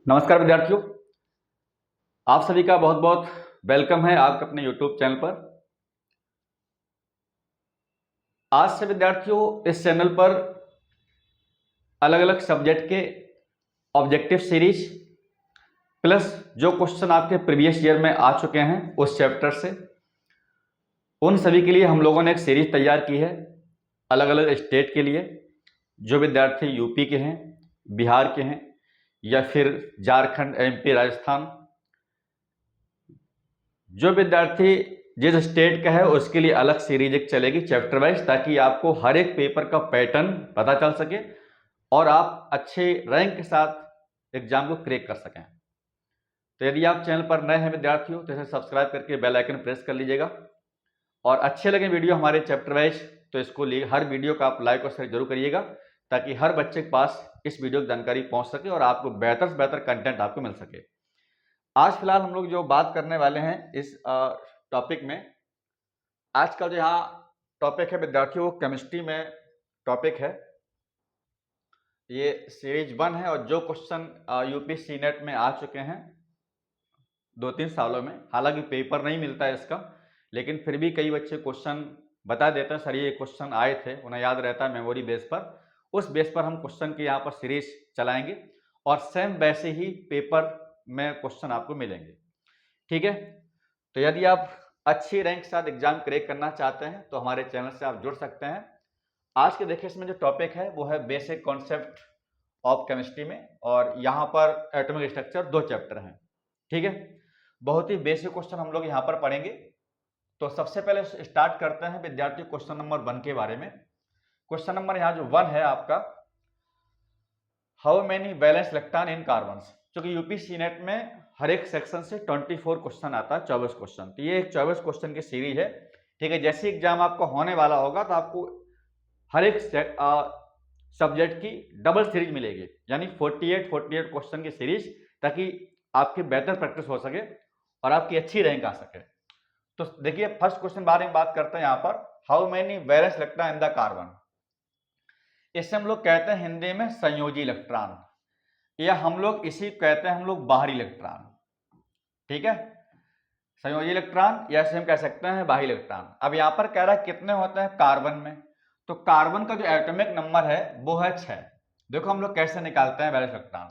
नमस्कार विद्यार्थियों, आप सभी का बहुत बहुत वेलकम है आपके अपने YouTube चैनल पर। आज से विद्यार्थियों इस चैनल पर अलग अलग सब्जेक्ट के ऑब्जेक्टिव सीरीज प्लस जो क्वेश्चन आपके प्रीवियस ईयर में आ चुके हैं उस चैप्टर से, उन सभी के लिए हम लोगों ने एक सीरीज तैयार की है अलग अलग स्टेट के लिए। जो विद्यार्थी यूपी के हैं, बिहार के हैं या फिर झारखंड, एमपी, राजस्थान, जो विद्यार्थी जिस स्टेट का है उसके लिए अलग सीरीज एक चलेगी चैप्टर वाइज, ताकि आपको हर एक पेपर का पैटर्न पता चल सके और आप अच्छे रैंक के साथ एग्जाम को क्रैक कर सकें। तो यदि आप चैनल पर नए हैं विद्यार्थियों तो इसे सब्सक्राइब करके बेल आइकन प्रेस कर लीजिएगा, और अच्छे लगे वीडियो हमारे चैप्टर वाइज तो इसको हर वीडियो का आप लाइक और शेयर जरूर करिएगा, ताकि हर बच्चे के पास इस वीडियो की जानकारी पहुंच सके और आपको बेहतर से बेहतर कंटेंट आपको मिल सके। आज फिलहाल हम लोग जो बात करने वाले हैं इस टॉपिक में, आज का जो यहाँ टॉपिक है विद्यार्थियों, केमिस्ट्री में टॉपिक है, ये सीरीज 1 है। और जो क्वेश्चन यूपीएससी नेट में आ चुके हैं 2-3 सालों में, हालांकि पेपर नहीं मिलता है इसका, लेकिन फिर भी कई बच्चे क्वेश्चन बता देते हैं, सर ये क्वेश्चन आए थे, उन्हें याद रहता है मेमोरी बेस पर। उस बेस पर हम क्वेश्चन की यहाँ पर सीरीज चलाएंगे और सेम वैसे ही पेपर में क्वेश्चन आपको मिलेंगे, ठीक है। तो यदि आप अच्छी रैंक के साथ एग्जाम क्रैक करना चाहते हैं तो हमारे चैनल से आप जुड़ सकते हैं। आज के देखिए इसमें जो टॉपिक है वो है बेसिक कॉन्सेप्ट ऑफ केमिस्ट्री में, और यहाँ पर एटॉमिक स्ट्रक्चर 2 चैप्टर हैं, ठीक है। बहुत ही बेसिक क्वेश्चन हम लोग यहाँ पर पढ़ेंगे। तो सबसे पहले स्टार्ट करते हैं विद्यार्थी क्वेश्चन नंबर 1 के बारे में। क्वेश्चन नंबर यहाँ जो 1 है आपका, how many valence electron in carbon. क्योंकि यूपीएससी नेट में हर एक सेक्शन से 24 क्वेश्चन आता है, 24 क्वेश्चन। तो ये एक 24 क्वेश्चन की सीरीज है, ठीक है। जैसे एग्जाम आपका होने वाला होगा तो आपको हर एक सब्जेक्ट की डबल सीरीज मिलेगी, यानी 48 क्वेश्चन की सीरीज, ताकि आपकी बेहतर प्रैक्टिस हो सके और आपकी अच्छी रैंक आ सके। तो देखिए फर्स्ट क्वेश्चन बारे में बात करते हैं यहाँ पर, how many valence electron in the carbon. इससे हम लोग कहते हैं हिंदी में संयोजी इलेक्ट्रॉन, या हम लोग इसी कहते हैं हम लोग बाहरी इलेक्ट्रॉन, ठीक है। संयोजी इलेक्ट्रॉन या इसे हम कह सकते हैं बाहरी इलेक्ट्रॉन। अब यहाँ पर कह रहा है कितने होते हैं कार्बन में, तो कार्बन का जो एटॉमिक नंबर है वो है 6। देखो हम लोग कैसे निकालते हैं वैलेंस इलेक्ट्रॉन।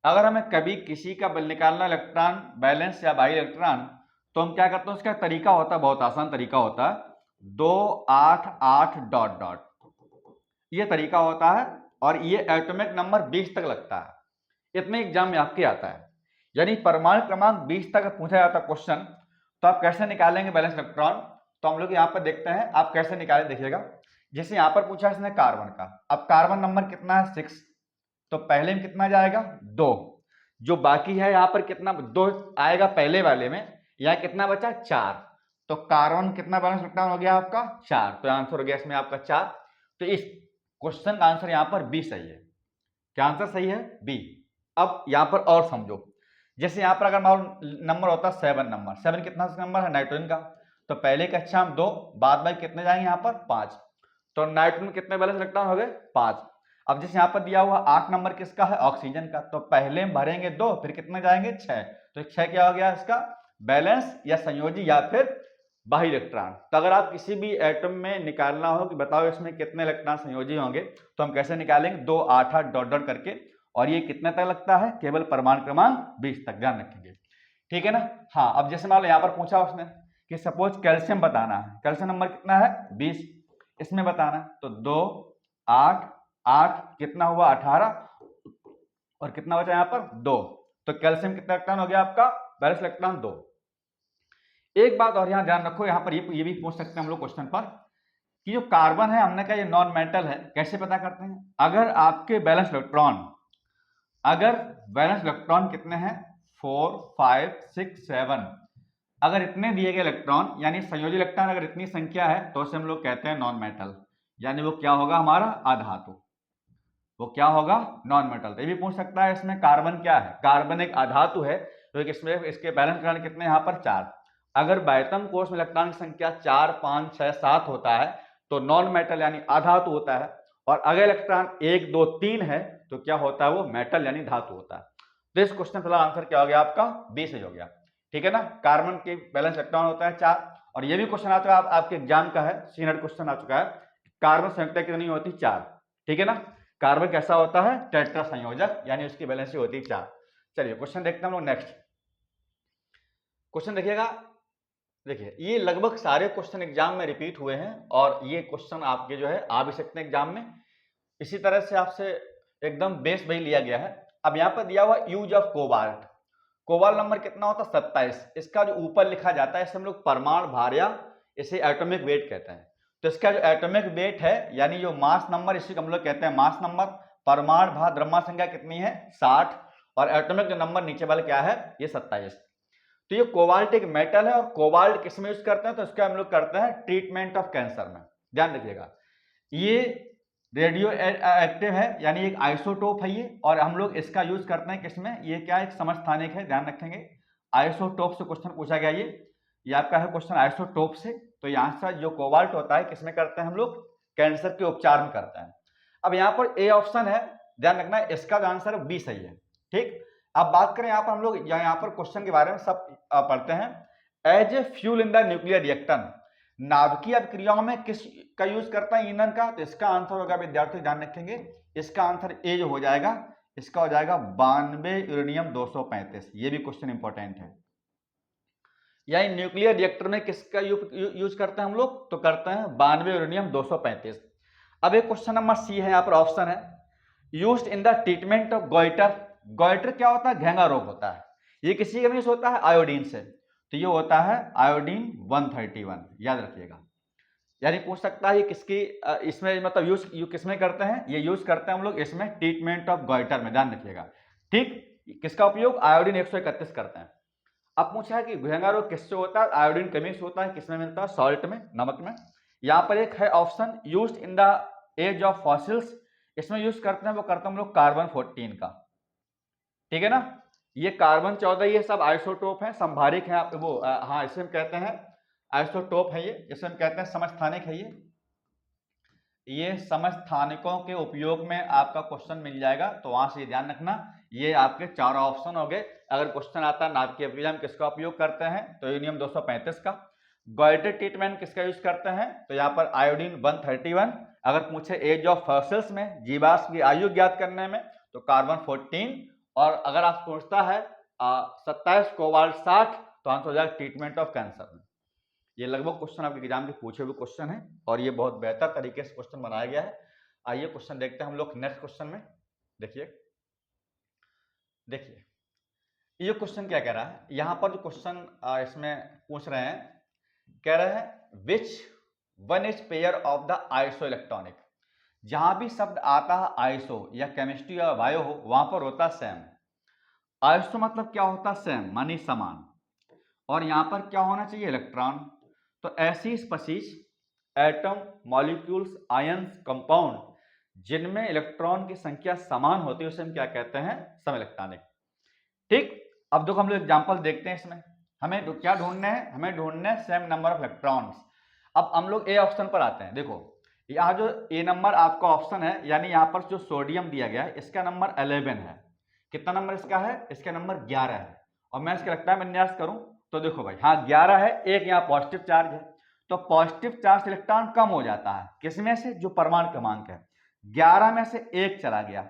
अगर हमें कभी किसी का निकालना इलेक्ट्रॉन बैलेंस या बाहरी इलेक्ट्रॉन, तो हम क्या करते हैं, उसका तरीका होता है, बहुत आसान तरीका होता है, 2 8 8 डॉट डॉट, ये तरीका होता है। और ये एटॉमिक नंबर 20 तक लगता है, इतने एग्जाम में आपके आता है। यानी परमाणु क्रमांक 20 तक पूछा जाता है क्वेश्चन, तो आप कैसे निकालेंगे बैलेंस इलेक्ट्रॉन। तो हम लोग यहाँ पर देखते हैं आप कैसे निकाले, देखिएगा। जैसे यहाँ पर पूछा इसने कार्बन का, अब कार्बन नंबर कितना है 6, तो पहले में कितना जाएगा 2, जो बाकी है यहाँ पर कितना 2 आएगा पहले वाले में, यहाँ कितना बचा 4, तो कार्बन कितना बैलेंस इलेक्ट्रॉन हो गया आपका 4, तो आंसर हो गया इसमें आपका 4। तो इस क्वेश्चन का आंसर यहाँ पर बी सही है। क्या आंसर सही है? बी। अब यहाँ पर और समझो, जैसे यहाँ पर अगर नंबर होता 7 नंबर, 7 कितना नंबर है नाइट्रोजन का, तो पहले के अच्छा हम 2, बाद में कितने जाएंगे यहाँ पर 5, तो नाइट्रोजन कितने बैलेंस इलेक्ट्रॉन हो गए 5। अब जैसे यहाँ पर दिया हुआ 8 नंबर किसका है, ऑक्सीजन का, तो पहले में भरेंगे 2, फिर कितने जाएंगे 6, तो 6 क्या हो गया इसका बैलेंस या संयोजी या फिर बाहरी इलेक्ट्रॉन। तो अगर आप किसी भी एटम में निकालना हो कि बताओ इसमें कितने इलेक्ट्रॉन संयोजी होंगे, तो हम कैसे निकालेंगे 2 8 8 डॉट डॉट करके, और ये कितने तक लगता है, केवल परमाणु क्रमांक 20 तक, ध्यान रखेंगे, ठीक है ना। हाँ, अब जैसे मान लो यहाँ पर पूछा उसने कि सपोज कैल्शियम बताना है, कैल्शियम नंबर कितना है 20, इसमें बताना है, तो 2 8 8 कितना हुआ 18, और कितना बचा यहाँ पर 2, तो कैल्शियम कितना इलेक्ट्रॉन हो गया आपका बैलेंस इलेक्ट्रॉन 2। एक बात और यहाँ ध्यान रखो, यहाँ पर ये भी पूछ सकते हैं हम लोग क्वेश्चन पर कि जो कार्बन है हमने कहा ये नॉन मेटल है, कैसे पता करते हैं। अगर आपके बैलेंस इलेक्ट्रॉन कितने हैं 4 5 6 7, अगर इतने दिए गए इलेक्ट्रॉन यानी संयोजी इलेक्ट्रॉन अगर इतनी संख्या है तो उसे हम लोग कहते हैं नॉन मेटल, यानी वो क्या होगा हमारा अधातु, वो क्या होगा नॉन मेटल। तो ये भी पूछ सकता है इसमें कार्बन क्या है, कार्बन एक अधातु है, तो इसमें इसके बैलेंस इलेक्ट्रॉन कितने यहाँ पर 4। अगर बायतम कोष में इलेक्ट्रॉन की संख्या 4 5 6 7 होता है तो नॉन मेटल यानी अधातु होता है, और अगर इलेक्ट्रॉन 1 2 3 है तो क्या होता है वो मेटल यानी धातु होता है। तो इस क्वेश्चन फिलहाल आंसर क्या हो गया आपका, बी सही हो गया। ठीक है ना, कार्बन के बैलेंस इलेक्ट्रॉन होता है 4, और ये भी क्वेश्चन आ चुका है आपके एग्जाम का है, सीनियर क्वेश्चन आ चुका है, कार्बन संयुक्ता कितनी होती 4। ठीक है ना, कार्बन कैसा होता है, टेट्रा संयोजक, यानी उसकी वैलेंसी होती है 4। चलिए क्वेश्चन देखते हैं हम लोग। नेक्स्ट क्वेश्चन देखिएगा, देखिए ये लगभग सारे क्वेश्चन एग्जाम में रिपीट हुए हैं, और ये क्वेश्चन आपके जो है आ भी सकते हैं एग्जाम में, इसी तरह से आपसे एकदम बेस वही लिया गया है। अब यहाँ पर दिया हुआ use of cobalt, cobalt number कितना होता है 27, इसका जो ऊपर लिखा जाता है इसे हम लोग परमाणु भार या इसे एटॉमिक वेट कहते हैं। तो इसका जो एटॉमिक वेट है यानी जो मास नंबर, इसी को हम लोग कहते हैं मास नंबर। परमाणु भार द्रव्यमान संख्या कितनी है 60, और एटॉमिक जो नंबर नीचे वाला क्या है ये 27। तो ये कोबाल्ट एक मेटल है, और कोबाल्ट किस में यूज करते हैं, तो इसका हम लोग करते हैं ट्रीटमेंट ऑफ कैंसर में। ध्यान रखिएगा, ये रेडियो एक्टिव है, यानी एक आइसोटोप है ये, और हम लोग इसका यूज करते हैं किसमें, ये क्या एक समस्थानिक है, ध्यान रखेंगे। आइसोटोप से क्वेश्चन पूछा गया, ये आपका है क्वेश्चन आइसोटोप से। तो यहाँ से जो कोबाल्ट होता है किसमें करते हैं हम लोग, कैंसर के उपचार में करते हैं। अब यहाँ पर ए ऑप्शन है, ध्यान रखना है, इसका आंसर बी सही है। ठीक, अब बात करें यहाँ पर हम लोग यहाँ पर क्वेश्चन के बारे में सब पढ़ते हैं। As a fuel in the nuclear reactor, नाभिकीय अभिक्रियाओं में किस का यूज करता है ईंधन का, तो इसका आंसर होगा, विद्यार्थी ध्यान रखेंगे, इसका आंसर ए जो हो जाएगा, इसका हो जाएगा 92 यूरेनियम 235। ये भी क्वेश्चन इंपॉर्टेंट है। यानी न्यूक्लियर रिएक्टर में किसका यूज करते हैं हम लोग, तो करते हैं 92 यूरेनियम 235। अब एक क्वेश्चन नंबर सी है, यहाँ पर ऑप्शन है used in the treatment of goitre. Goitre क्या होता है, घेंगा रोग होता है, ये किसी का यूज होता है आयोडीन से, तो ये होता है आयोडीन 131, याद रखिएगा। यानी पूछ सकता है ये किसकी इसमें मतलब यूज किसमें करते हैं, ये यूज करते हैं हम लोग इसमें ट्रीटमेंट ऑफ गोइटर में, ध्यान रखिएगा। ठीक, किसका उपयोग, आयोडीन 131 करते हैं। अब पूछा है कि घेंगा रोग किससे होता है, आयोडीन कमी से होता है, किसमें मिलता है, सॉल्ट में, नमक में। यहाँ पर एक है option used in the age of fossils, इसमें यूज करते हैं, वो करते हैं हम लोग कार्बन 14 का। ठीक है ना, ये कार्बन 14 ये सब आइसोटोप है, संभारिक है, आप वो हाँ इसे हम कहते हैं आइसोटोप है, ये इसे हम कहते हैं समस्थानिक है। ये समस्थानिकों के उपयोग में आपका क्वेश्चन मिल जाएगा, तो वहां से ध्यान रखना, ये आपके चारों ऑप्शन हो गए। अगर क्वेश्चन आता है नाभिकीय अभिक्रिया में किसका उपयोग करते हैं, तो यूरेनियम 235 का। गोइटर ट्रीटमेंट किसका यूज करते हैं, तो यहाँ पर आयोडीन 131। अगर पूछे एज ऑफ फॉसिल्स में, जीवाश्म की आयु ज्ञात करने में, तो कार्बन 14। और अगर आप पूछता है 27 कोबाल्ट 60, तो आंसर हो जाएगा ट्रीटमेंट ऑफ कैंसर में। ये लगभग क्वेश्चन आपके एग्जाम के पूछे हुए क्वेश्चन है, और ये बहुत बेहतर तरीके से क्वेश्चन बनाया गया है। आइए क्वेश्चन देखते हैं हम लोग नेक्स्ट क्वेश्चन में। देखिए ये क्वेश्चन क्या कह रहा है, यहां पर जो क्वेश्चन इसमें पूछ रहे हैं, कह रहे हैं which one is pair of the iso electronic. जहां भी शब्द आता है आइसो या केमिस्ट्री या बायो हो, वहां पर होता है सेम। आइसो मतलब क्या होता है, सेम मानी समान, और यहां पर क्या होना चाहिए, इलेक्ट्रॉन। तो ऐसी species, atom, molecules, ions, compound जिनमें इलेक्ट्रॉन की संख्या समान होती है उसे हम क्या कहते हैं, सम इलेक्ट्रॉनिक। ठीक, अब देखो हम लोग एग्जांपल देखते हैं इसमें, हमें क्या ढूंढना है, हमें ढूंढना है सेम नंबर ऑफ इलेक्ट्रॉन्स। अब हम लोग ए ऑप्शन पर आते हैं। देखो यहाँ जो ए नंबर आपका ऑप्शन है, यानी यहाँ पर जो सोडियम दिया गया है इसका नंबर 11 है। कितना नंबर इसका है, इसका नंबर 11 है। और मैं इसका लगता है विन्यास करूं तो देखो भाई, हाँ 11 है, एक यहाँ पॉजिटिव चार्ज है, तो पॉजिटिव चार्ज इलेक्ट्रॉन कम हो जाता है किसमें से, जो परमाणु क्रमांक है। 11 में से एक चला गया,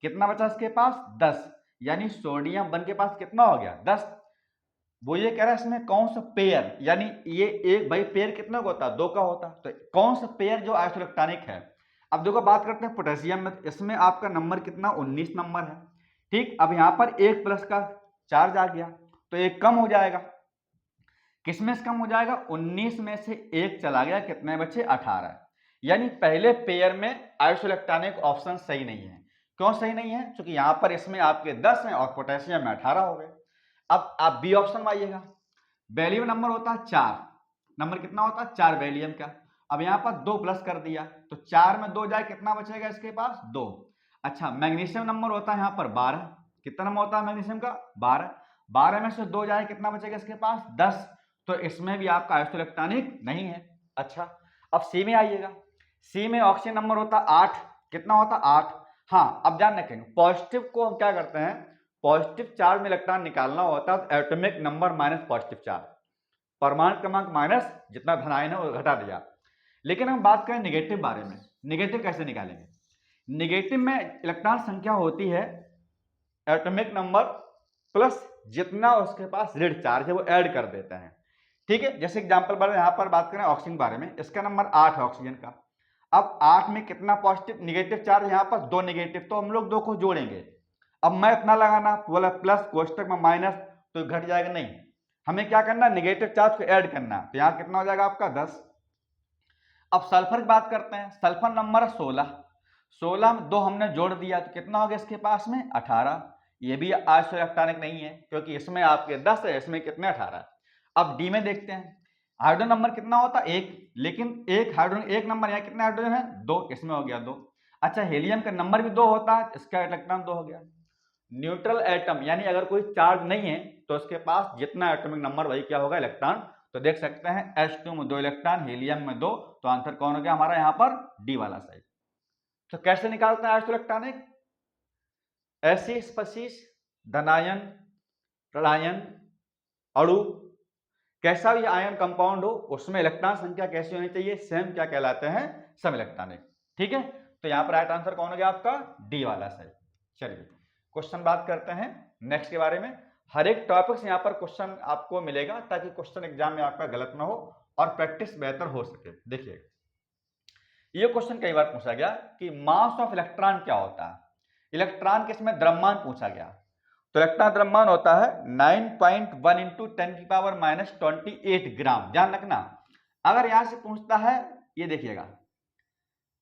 कितना बचा इसके पास, 10, यानी सोडियम 1 के पास कितना हो गया, 10। वो ये कह रहा है इसमें कौन सा पेयर, यानी ये एक भाई पेयर कितना का होता है, 2 का होता, तो कौन सा पेयर जो आइसोइलेक्ट्रॉनिक है। अब देखो बात करते हैं पोटेशियम में, इसमें आपका नंबर कितना, 19 नंबर है। ठीक, अब यहां पर 1 प्लस का चार्ज आ गया, तो एक कम हो जाएगा, किसमें से कम हो जाएगा, 19 में से एक चला गया, कितने बचे, 18। यानी पहले पेयर में आइसोइलेक्ट्रॉनिक ऑप्शन सही नहीं है। क्यों सही नहीं है, क्योंकि यहां पर इसमें आपके 10 हैं और पोटेशियम में 18 हो गए। अब आप बी ऑप्शन में आइएगा, वैल्यूम नंबर होता है 4, नंबर कितना होता है 4 वैल्यूम का। अब यहां पर 2 प्लस कर दिया, तो 4 में 2 जाए कितना बचेगा इसके पास, 2। अच्छा, मैग्नीशियम नंबर होता है यहां पर 12, कितना नंबर होता है मैग्नीशियम का, 12। 12 में से 2 जाए कितना बचेगा इसके पास, 10। तो इसमें भी आपका आइसोइलेक्ट्रॉनिक नहीं है। अच्छा, अब सी में आइएगा, सी में ऑक्सीजन नंबर होता है 8, कितना होता है 8। हाँ, अब ध्यान रखेंगे पॉजिटिव को हम क्या करते हैं, पॉजिटिव चार्ज में इलेक्ट्रॉन निकालना होता है तो atomic number minus positive charge, परमाणु क्रमांक माइनस जितना धन आयन है वो घटा दिया। लेकिन हम बात करें निगेटिव बारे में, निगेटिव कैसे निकालेंगे? निगेटिव में इलेक्ट्रॉन संख्या होती है एटॉमिक नंबर प्लस जितना उसके पास ऋण चार्ज है वो ऐड कर देते हैं। ठीक है, जैसे एग्जांपल बारे में यहाँ पर बात करें ऑक्सीजन बारे में, इसका नंबर 8 है ऑक्सीजन का। अब 8 में कितना पॉजिटिव निगेटिव चार्ज, यहाँ पर 2 निगेटिव, तो हम लोग 2 को जोड़ेंगे। अब मैं इतना लगाना बोला प्लस कोष्टक में माइनस तो घट जाएगा, नहीं, हमें क्या करना, निगेटिव चार्ज को ऐड करना। तो यहाँ कितना हो जाएगा आपका 10। अब सल्फर की बात करते हैं, सल्फर नंबर है 16, 16 में 2 हमने जोड़ दिया तो कितना हो गया इसके पास में 18। ये भी आइसोइलेक्ट्रॉनिक नहीं है क्योंकि इसमें आपके 10 है, इसमें कितने 18। अब डी में देखते हैं, हाइड्रोजन नंबर कितना होता है 1, लेकिन एक हाइड्रोजन, एक नंबर, यहाँ कितने हाइड्रोजन है 2, इसमें हो गया 2। अच्छा, हीलियम का नंबर भी 2 होता है, इसका इलेक्ट्रॉन 2 हो गया। न्यूट्रल एटम यानी अगर कोई चार्ज नहीं है तो उसके पास जितना एटॉमिक नंबर वही क्या होगा इलेक्ट्रॉन। तो देख सकते हैं H2 में 2 इलेक्ट्रॉन, हीलियम में 2, तो आंसर कौन हो गया हमारा यहाँ पर डी वाला साइड। तो कैसे निकालते हैं आइसोइलेक्ट्रॉनिक? ऐसी स्पीशीज, धनायन, ऋणायन, अणु, कैसा भी आयन कंपाउंड हो उसमें इलेक्ट्रॉन संख्या कैसी होनी चाहिए, सेम क्या कहलाते हैं, सम इलेक्ट्रॉनिक। ठीक है, तो यहाँ पर राइट आंसर कौन हो गया आपका डी वाला साइड। चलिए क्वेश्चन बात करते हैं नेक्स्ट के बारे में। हर एक टॉपिक से यहाँ पर क्वेश्चन आपको मिलेगा ताकि क्वेश्चन एग्जाम में आपका गलत ना हो और प्रैक्टिस बेहतर हो सके। देखिए ये क्वेश्चन कई बार पूछा गया कि मास ऑफ इलेक्ट्रॉन क्या होता है, इलेक्ट्रॉन के इसमें द्रव्यमान पूछा गया। तो इलेक्ट्रॉन द्रव्यमान होता है 9.1 इंटू 10⁻28 ग्राम। ध्यान रखना, अगर यहां से पूछता है, ये देखिएगा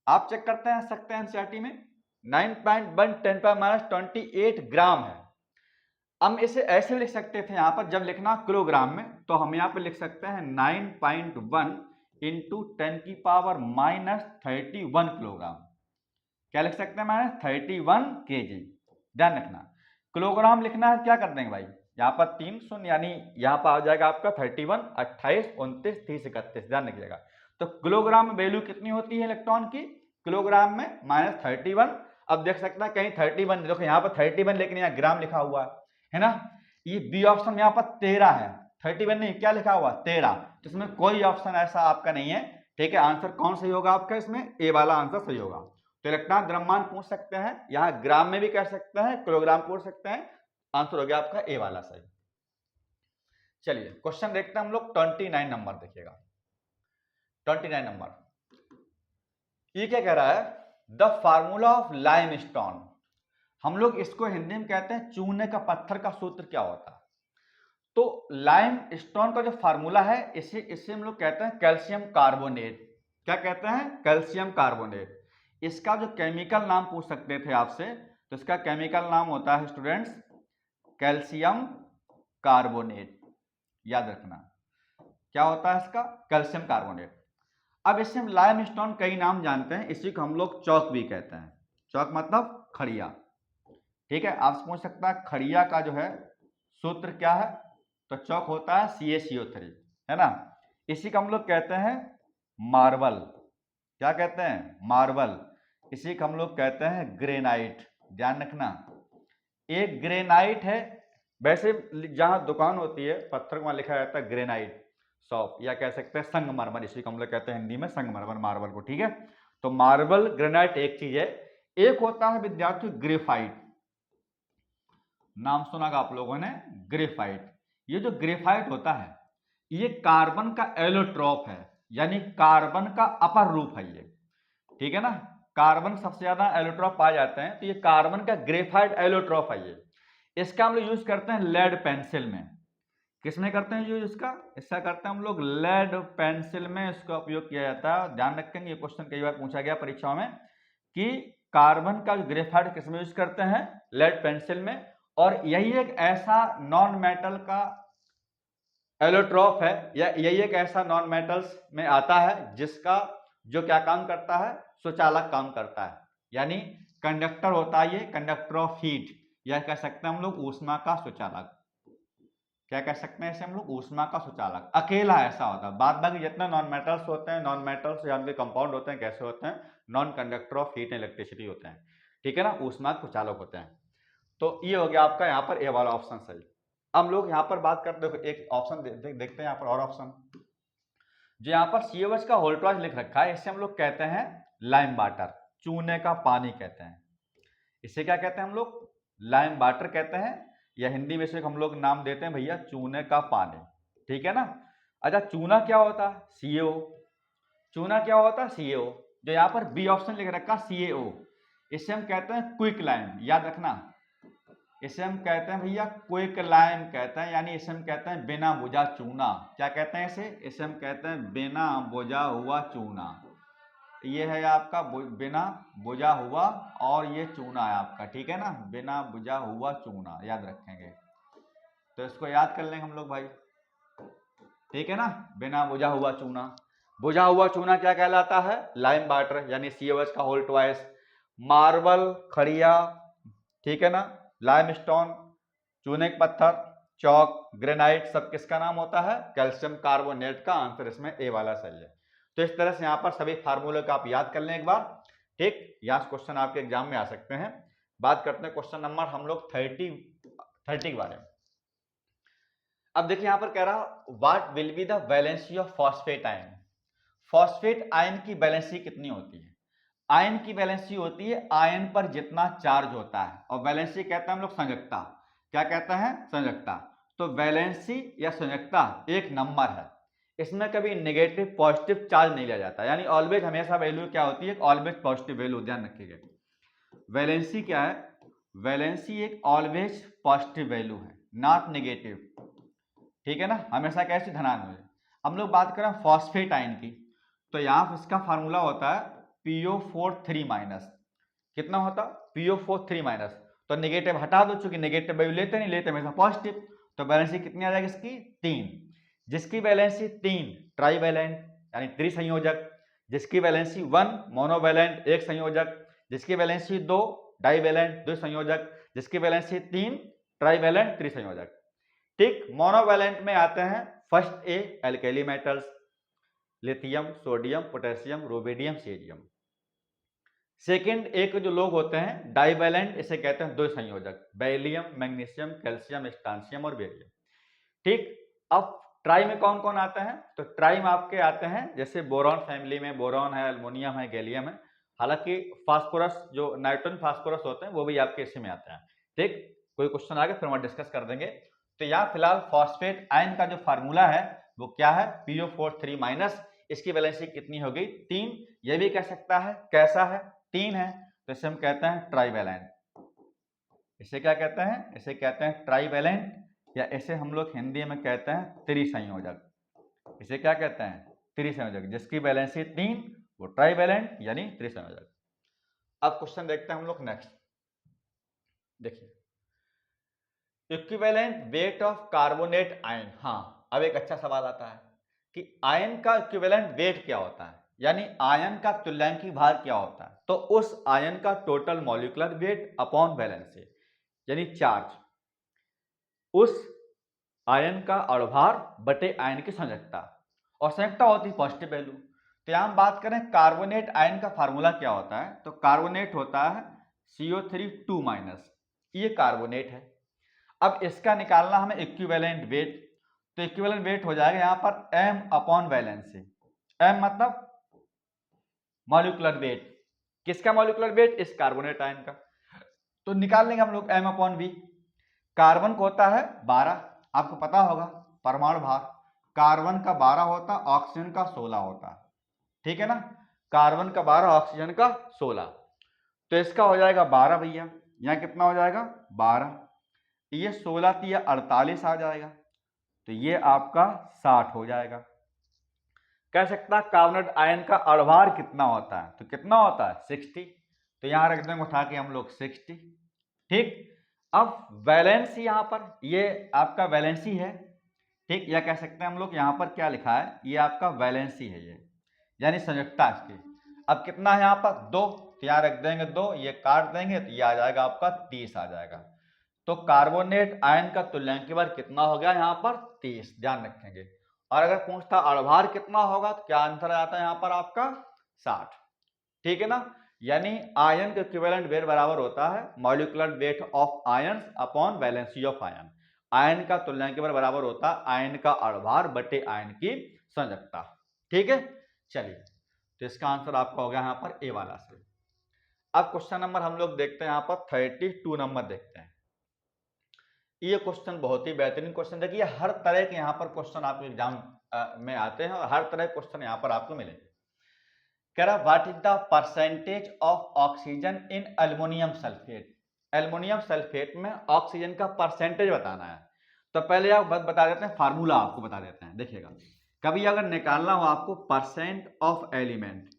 आप चेक करते हैं सकते हैं एनसीईआरटी में 9.1 10⁻28 ग्राम है। हम इसे ऐसे भी लिख सकते थे, यहां पर जब लिखना किलोग्राम में तो हम यहां पर लिख सकते हैं 9.1 इंटू 10⁻31 किलोग्राम। क्या लिख सकते हैं, माइनस 31 kg। ध्यान रखना किलोग्राम लिखना है, क्या कर देंगे भाई, यहाँ पर 3 शून्य यानी यहाँ पर आ जाएगा आपका 31, 28, 29, 30, 31। ध्यान रखिएगा, तो किलोग्राम में वैल्यू कितनी होती है इलेक्ट्रॉन की, किलोग्राम में -31। अब देख सकते हैं कहीं 31, देखो यहाँ पर 31 लेकिन यहाँ ग्राम लिखा हुआ है ना, ये बी ऑप्शन यहाँ पर 13 है, 31 नहीं, क्या लिखा हुआ 13, तो इसमें कोई ऑप्शन ऐसा आपका नहीं है। ठीक है, आंसर कौन सही होगा आपका, इसमें ए वाला आंसर सही होगा। तो इलेक्ट्रॉन द्रव्यमान पूछ सकते हैं, यहाँ ग्राम में भी कह सकते हैं, किलोग्राम पूछ सकते हैं, आंसर हो गया आपका ए वाला सही। चलिए क्वेश्चन देखते हैं हम लोग 29 नंबर, देखिएगा 29 नंबर ये क्या कह रहा है, द फार्मूला ऑफ लाइमस्टोन। हम लोग इसको हिंदी में कहते हैं चूने का पत्थर का सूत्र क्या होता है। तो लाइमस्टोन का जो फार्मूला है इसे हम लोग कहते हैं कैल्शियम कार्बोनेट। क्या कहते हैं, कैल्शियम कार्बोनेट। इसका जो केमिकल नाम पूछ सकते थे आपसे, तो इसका केमिकल नाम होता है स्टूडेंट्स कैल्शियम कार्बोनेट। याद रखना क्या होता है इसका, कैल्शियम कार्बोनेट। अब इससे हम लाइमस्टोन कई नाम जानते हैं, इसी को हम लोग चौक भी कहते हैं, चौक मतलब खड़िया। ठीक है, आपसे पूछ सकता है खड़िया का जो है सूत्र क्या है, तो चौक होता है CaCO3, है ना। इसी को हम लोग कहते हैं मार्बल। क्या कहते हैं, मार्बल। इसी को हम लोग कहते हैं ग्रेनाइट। ध्यान रखना, एक ग्रेनाइट है, वैसे जहां दुकान होती है पत्थर वहां लिखा जाता है ग्रेनाइट शॉप, या कह सकते हैं संगमरमर, इसी को हम लोग कहते हैं हिंदी में संगमरमर, मार्बल को। ठीक है, तो मार्बल ग्रेनाइट एक चीज है। एक होता है विद्यार्थी ग्रेफाइट, नाम सुना आप लोगों ने ग्रेफाइट। ये जो ग्रेफाइट होता है ये कार्बन का एलोट्रॉप है, यानी कार्बन का अपर रूप है ये। ठीक है ना, कार्बन सबसे ज्यादा एलोट्रॉप पाए जाते हैं, तो ये कार्बन का ग्रेफाइट एलोट्रॉप है ये। इसका हम लोग यूज करते हैं लेड पेंसिल में। किसमें करते हैं यूज इसका, करते हैं हम लोग लेड पेंसिल में इसका उपयोग किया जाता है। ध्यान रखेंगे, ये क्वेश्चन कई बार पूछा गया परीक्षाओं में कि कार्बन का ग्रेफाइट किसमें यूज करते हैं, लेड पेंसिल में। और यही एक ऐसा नॉन मेटल का एलोट्रॉप है, या यही एक ऐसा नॉन मेटल्स में आता है जिसका जो क्या काम करता है, सुचालक काम करता है, यानी कंडक्टर होता है ये, कंडक्टर ऑफ हीट, या कह सकते हैं हम लोग ऊष्मा का सुचालक। क्या कह सकते हैं इसे हम लोग, ऊष्मा का सुचालक। अकेला ऐसा होता है, बाद बाकी जितने नॉन मेटल्स होते हैं, नॉन मेटल्स या कंपाउंड होते हैं, कैसे होते हैं, non conductor of heat and electricity होते हैं। ठीक है ना, ऊष्मा के सुचालक होते हैं। तो ये हो गया आपका यहाँ पर ए वाला ऑप्शन सही। हम लोग यहाँ पर बात करते हैं, एक ऑप्शन देखते हैं यहाँ पर और ऑप्शन, जो यहाँ पर COH का होल ट्वाइस लिख रखा है, इसे हम लोग कहते हैं लाइम वाटर, चूने का पानी कहते हैं। इसे क्या कहते हैं हम लोग? लाइम वाटर कहते हैं, या हिंदी में से हम लोग नाम देते हैं भैया चूने का पानी, ठीक है ना। अच्छा, चूना क्या होता है? CaO। चूना क्या होता है? CaO। जो यहाँ पर बी ऑप्शन लिख रखा CaO, इसे हम कहते हैं क्विक लाइम, याद रखना। इसे हम कहते हैं भैया क्विक लाइम कहते हैं, यानी इसे हम कहते हैं बिना बुझा चूना। क्या कहते हैं इसे हम कहते हैं बिना बुझा हुआ चूना। ये है आपका बिना बुझा हुआ, और ये चूना है आपका, ठीक है ना, बिना बुझा हुआ चूना, याद रखेंगे। तो इसको याद कर लेंगे हम लोग भाई, ठीक है ना, बिना बुझा हुआ चूना। बुझा हुआ चूना क्या कहलाता है? लाइम वाटर, यानी COH का होल ट्वाइस। मार्बल, खड़िया, ठीक है ना, लाइमस्टोन, चूने के पत्थर, चौक, ग्रेनाइट, सब किसका नाम होता है? कैल्शियम कार्बोनेट का। आंसर इसमें ए वाला सही है। तो इस तरह से यहाँ पर सभी फार्मूले को आप याद कर लें एक बार, ठीक। यहाँ क्वेश्चन आपके एग्जाम में आ सकते हैं। बात करते हैं क्वेश्चन नंबर हम लोग 30 के बारे में। अब देखिए यहाँ पर कह रहा what will be the valency of phosphate ion. Phosphate ion की वैलेंसी कितनी होती है? आयन की वैलेंसी होती है आयन पर जितना चार्ज होता है, और वैलेंसी कहते हैं हम लोग संयोजकता। क्या कहते हैं? संयोजकता। तो वैलेंसी या संयोजकता एक नंबर है, इसमें कभी नेगेटिव पॉजिटिव चार्ज नहीं लिया जाता, यानी ऑलवेज हमेशा वैल्यू क्या होती है? ऑलवेज पॉजिटिव वैल्यू, ध्यान रखिएगा। वैलेंसी क्या है? वैलेंसी एक ऑलवेज पॉजिटिव वैल्यू है, नॉट नेगेटिव, ठीक है ना, हमेशा कैसे? धनात्मक। हम लोग बात करें फॉस्फेट आयन की, तो यहाँ इसका फार्मूला होता है PO4 3-। कितना होता? PO4 3-। तो नेगेटिव हटा दो, चूंकि नेगेटिव वैल्यू लेते नहीं, लेते हमेशा पॉजिटिव, तो वैलेंसी कितनी आ जाएगी इसकी? 3। जिसकी वैलेंसी 3 ट्राईवैलेंट यानी त्रिसंयोजक, जिसकी वैलेंसी 1 मोनोवैलेंट एक संयोजक, जिसकी वैलेंसी 2 डाईवैलेंट दो संयोजक, जिसकी वैलेंसी 3 ट्राईवैलेंट त्रिसंयोजक, ठीक। मोनोवैलेंट में आते हैं first A alkali metals, lithium, sodium, potassium, rubidium, cerium. Second एक जो लोग होते हैं डाईवैलेंट, इसे कहते हैं दो संयोजक, बेरिलियम, मैग्नीशियम, कैल्शियम, स्ट्रांशियम और बेरियम, ठीक। अब ट्राई में कौन कौन आते हैं? तो ट्राई में आपके आते हैं जैसे बोरॉन फैमिली में बोरॉन है, एल्युमिनियम है, गैलियम है। हालांकि फास्फोरस जो नाइट्रोजन फास्फोरस होते हैं वो भी आपके इसी में आते हैं, ठीक। कोई क्वेश्चन आगे फिर हम डिस्कस कर देंगे। तो यहाँ फिलहाल फॉस्फेट आयन का जो फार्मूला है वो क्या है? PO4 3-। इसकी वैलेंसी कितनी हो गई? 3। ये भी कह सकता है कैसा है? 3 है, तो इसे हम कहते हैं ट्राईवैलेंट। इसे क्या कहते हैं? इसे कहते हैं ट्राईवैलेंट, या इसे हम लोग हिंदी में कहते हैं त्रिसंयोजक। इसे क्या कहते हैं? त्रिसंयोजक। जिसकी वैलेंसी 3 वो ट्राईवैलेंट यानी त्रिसंयोजक। अब क्वेश्चन देखते हैं हम लोग नेक्स्ट। देखिए equivalent weight of carbonate ion. हाँ, अब एक अच्छा सवाल आता है कि आयन का इक्विवेलेंट वेट क्या होता है, यानी आयन का तुल्यांकी भार क्या होता है। तो उस आयन का total molecular weight upon valency, यानी चार्ज, उस आयन का अणुभार बटे आयन की संयोजकता, और संयोजकता होती है पॉजिटिव वैल्यू। तो यहां हम बात करें कार्बोनेट आयन का फार्मूला क्या होता है, तो कार्बोनेट होता है CO3 2-। ये कार्बोनेट है। अब इसका निकालना हमें इक्विवेलेंट वेट, तो इक्विवेलेंट वेट हो जाएगा यहां पर m अपॉन वैलेंसी। m मतलब मॉलिक्यूलर वेट, किसका मॉलिक्यूलर वेट? इस कार्बोनेट आयन का। तो निकाल लेंगे हम लोग m अपॉन v। कार्बन को होता है 12, आपको पता होगा परमाणु भार, कार्बन का 12 होता, ऑक्सीजन का 16 होता, ठीक है ना। कार्बन का 12, ऑक्सीजन का 16, तो इसका हो जाएगा 12 भैया। यहाँ कितना हो जाएगा? 12। ये 16 3 48 आ जाएगा, तो ये आपका 60 हो जाएगा। कह सकता कार्बोनेट आयन का अणुभार कितना होता है, तो कितना होता है? 60। तो यहां रख देंगे उठा के हम लोग 60, ठीक। अब वैलेंसी यहां पर ये आपका वैलेंसी है, ठीक, या कह सकते हैं हम लोग यहां पर क्या लिखा है, ये आपका वैलेंसी है, ये यानी संयोजकता इसकी। अब कितना है यहाँ पर? 2, तो यहाँ रख देंगे 2, ये काट देंगे तो ये आ जाएगा आपका 30 आ जाएगा। तो कार्बोनेट आयन का तुल्यांकी भार कितना हो गया यहाँ पर? 30, ध्यान रखेंगे। और अगर पूछता अणुभार कितना होगा तो क्या आंसर आता है यहाँ पर आपका? 60, ठीक है ना। यानी आयन का इक्विवेलेंट वेट बराबर होता है molecular weight of ion upon valency of ion. Ion का तुल्यांक बल बराबर होता है आयन का अणुभार बटे आयन की संयोजकता। ठीक है, चलिए तो इसका आंसर आपका हो गया यहाँ पर ए वाला से। अब क्वेश्चन नंबर हम लोग देखते हैं यहाँ पर 32 नंबर देखते हैं। ये क्वेश्चन बहुत ही बेहतरीन क्वेश्चन देखिए, हर तरह के यहाँ पर क्वेश्चन आपके एग्जाम में आते हैं और हर तरह के क्वेश्चन यहाँ पर आपको मिलेंगे। कह रहा what is the percentage of oxygen in aluminium sulphate. Aluminium sulphate में ऑक्सीजन का परसेंटेज बताना है। तो पहले आप बता देते हैं, फार्मूला आपको बता देते हैं। देखिएगा, कभी अगर निकालना हो आपको परसेंट ऑफ एलिमेंट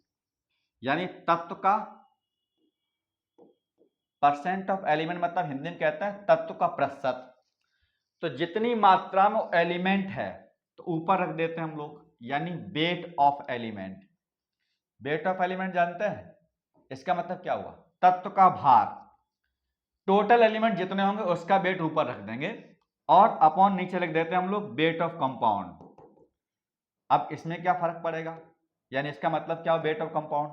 यानी तत्व का, परसेंट ऑफ एलिमेंट मतलब हिंदी में कहते हैं तत्व का प्रतिशत। तो जितनी मात्रा में एलिमेंट है तो ऊपर रख देते हैं हम लोग, यानी weight of element. Weight of element जानते हैं, इसका मतलब क्या हुआ, तत्व का भार। टोटल एलिमेंट जितने होंगे उसका वेट ऊपर रख देंगे और अपॉन नीचे लिख देते हैं हम लोग वेट ऑफ कंपाउंड। अब इसमें क्या फर्क पड़ेगा, यानी इसका मतलब क्या हो, वेट ऑफ कंपाउंड।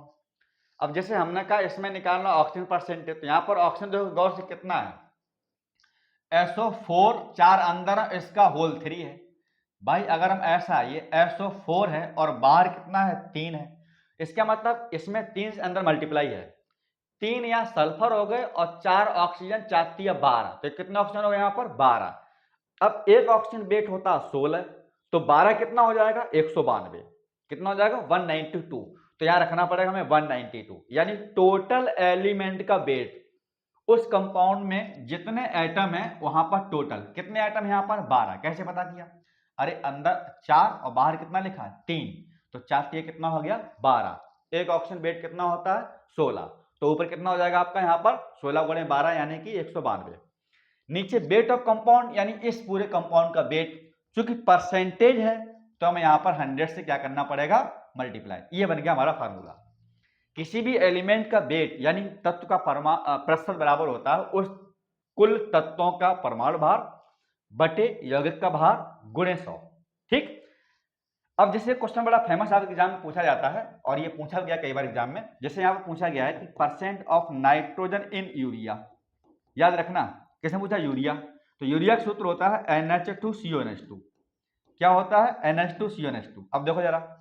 अब जैसे हमने कहा इसमें निकालना ऑक्सीजन परसेंटेज, तो यहां पर ऑक्सीजन देखो गौर से कितना है, SO4 4 अंदर है, इसका होल 3 है। भाई अगर हम ऐसा ये SO4 है और बाहर कितना है 3 है, इसका मतलब इसमें 3 से अंदर मल्टीप्लाई है, 3 यहाँ सल्फर हो गए और 4 ऑक्सीजन, 4 या 12, तो कितने ऑक्सीजन हो गए यहाँ पर 12। अब एक ऑक्सीजन वेट होता है 16, तो 12 कितना हो जाएगा 192, कितना हो जाएगा 192। तो यहाँ रखना पड़ेगा हमें 192, यानी टोटल एलिमेंट का वेट उस कंपाउंड में जितने एटम है वहां पर टोटल कितने एटम यहाँ पर 12। कैसे पता किया, अरे अंदर 4 और बाहर कितना लिखा है 3, तो 4 से कितना हो गया 12। एक ऑक्सीजन वेट कितना होता है 16, तो ऊपर कितना हो जाएगा आपका यहाँ पर 16 गुणे 12 यानी कि 192। नीचे वेट ऑफ कंपाउंड यानी इस पूरे कंपाउंड का वेट, चूंकि परसेंटेज है तो हमें यहाँ पर 100 से क्या करना पड़ेगा मल्टीप्लाई। ये बन गया हमारा फार्मूला। किसी भी एलिमेंट का वेट यानी तत्व का प्रतिशत बराबर होता है उस कुल तत्वों का परमाणु भार बटे यौगिक का भार गुणे 100। ठीक, अब जैसे क्वेश्चन बड़ा फेमस आपके एग्जाम में पूछा जाता है और ये पूछा गया कई बार एग्जाम में, जैसे यहाँ पर पूछा गया है कि percent of nitrogen in urea. याद रखना किसने पूछा, यूरिया। तो यूरिया का सूत्र होता है NH2CONH2। क्या होता है NH2CONH2। अब देखो जरा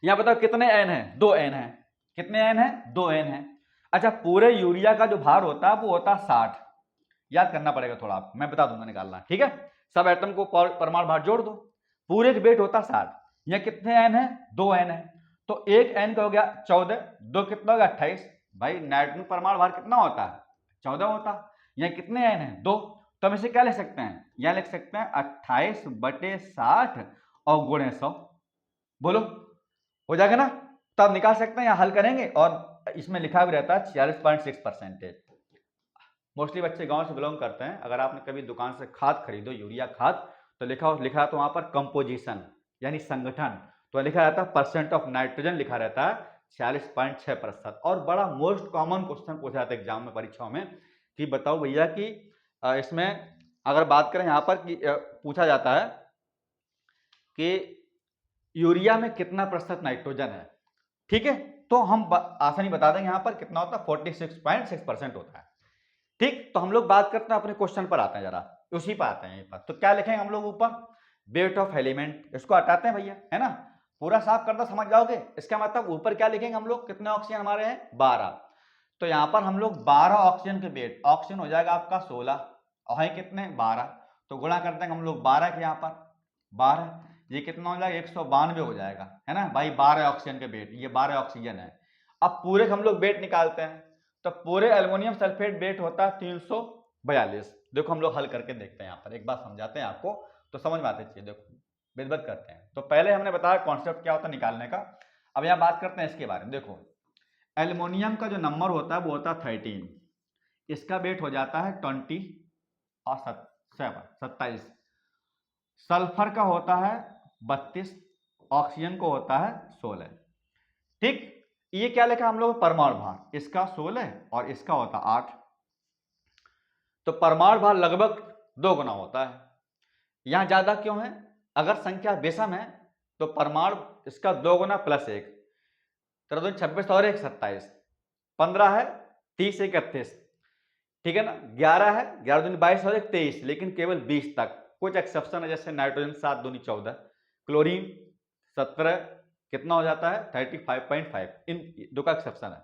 यहाँ बताओ कितने एन है, 2 एन है। कितने एन है 2 एन है। अच्छा पूरे यूरिया का जो भार होता है वो होता है 60। याद करना पड़ेगा थोड़ा, आप मैं बता दूंगा निकालना, ठीक है। सब एटम को परमाणु भार जोड़ दो, पूरे का वेट होता 60। यहाँ कितने एन है 2 एन है, तो एक एन का हो गया 14, 2 कितना होगा 28। भाई नाइट्रोजन परमाणु भार कितना होता है 14 होता है। यहाँ कितने एन है 2, तो हम इसे क्या लिख सकते हैं, यहाँ लिख सकते हैं 28/60 और गुणे 100। बोलो हो जाएगा ना, तब निकाल सकते हैं या हल करेंगे। और इसमें लिखा भी रहता है 46.6%। मोस्टली बच्चे गांव से बिलोंग करते हैं, अगर आपने कभी दुकान से खाद खरीदो यूरिया खाद, तो लिखा तो वहां पर कंपोजिशन यानी संगठन, तो लिखा रहता है परसेंट ऑफ नाइट्रोजन, लिखा रहता है 46.6%। और बड़ा मोस्ट कॉमन क्वेश्चन पूछा जाता है एग्जाम में, परीक्षाओं में, कि बताओ भैया कि इसमें अगर बात करें यहाँ पर कि पूछा जाता है कि यूरिया में कितना प्रतिशत नाइट्रोजन है, ठीक है, तो हम आसानी बता देंगे यहाँ पर कितना होता है 46.6% होता है। ठीक, तो हम लोग बात करते हैं अपने क्वेश्चन पर आते हैं, जरा उसी पर आते हैं। तो क्या लिखेंगे हम लोग ऊपर, वेट ऑफ एलिमेंट, इसको हटाते हैं भैया, है ना, पूरा साफ करता समझ जाओगे। इसका मतलब ऊपर क्या लिखेंगे हम लोग, कितने ऑक्सीजन हमारे हैं 12, तो यहाँ पर हम लोग 12 ऑक्सीजन के वेट, ऑक्सीजन हो जाएगा आपका 16 और है कितने 12, तो गुणा कर देंगे हम लोग 12 के, यहाँ पर 12, ये कितना हो जाएगा 192 हो जाएगा, है ना भाई। 12 ऑक्सीजन के वेट, ये 12 ऑक्सीजन है। अब पूरे हम लोग वेट निकालते हैं, तो पूरे एल्युमिनियम सल्फेट वेट होता है 342। देखो हम लोग हल करके देखते हैं, यहाँ पर एक बात समझाते हैं आपको तो समझ में आती चीज। देखो विधिवत करते हैं, तो पहले हमने बताया कॉन्सेप्ट क्या होता है निकालने का। अब यहाँ बात करते हैं इसके बारे में। देखो एल्युमिनियम का जो नंबर होता है वो होता है 13, इसका वेट हो जाता है 20 और 27। सल्फर का होता है 32, ऑक्सीजन को होता है 16। ठीक, ये क्या लिखा हम लोग परमाणु भार, इसका 16 और इसका होता 8, तो परमाणु भार लगभग 2 गुना होता है। यहां ज्यादा क्यों है, अगर संख्या विषम है तो परमाणु इसका 2 गुना +1, 26 और 1 27, 15 है, 30 है 31, ठीक है ना, 11 है, 11 दूनी 22 और 23, लेकिन केवल 20 तक। कुछ एक्सेप्शन है, जैसे नाइट्रोजन 7 दूनी 14, क्लोरीन 17, कितना हो जाता है 35.5, इन दो का एक्सेप्शन है।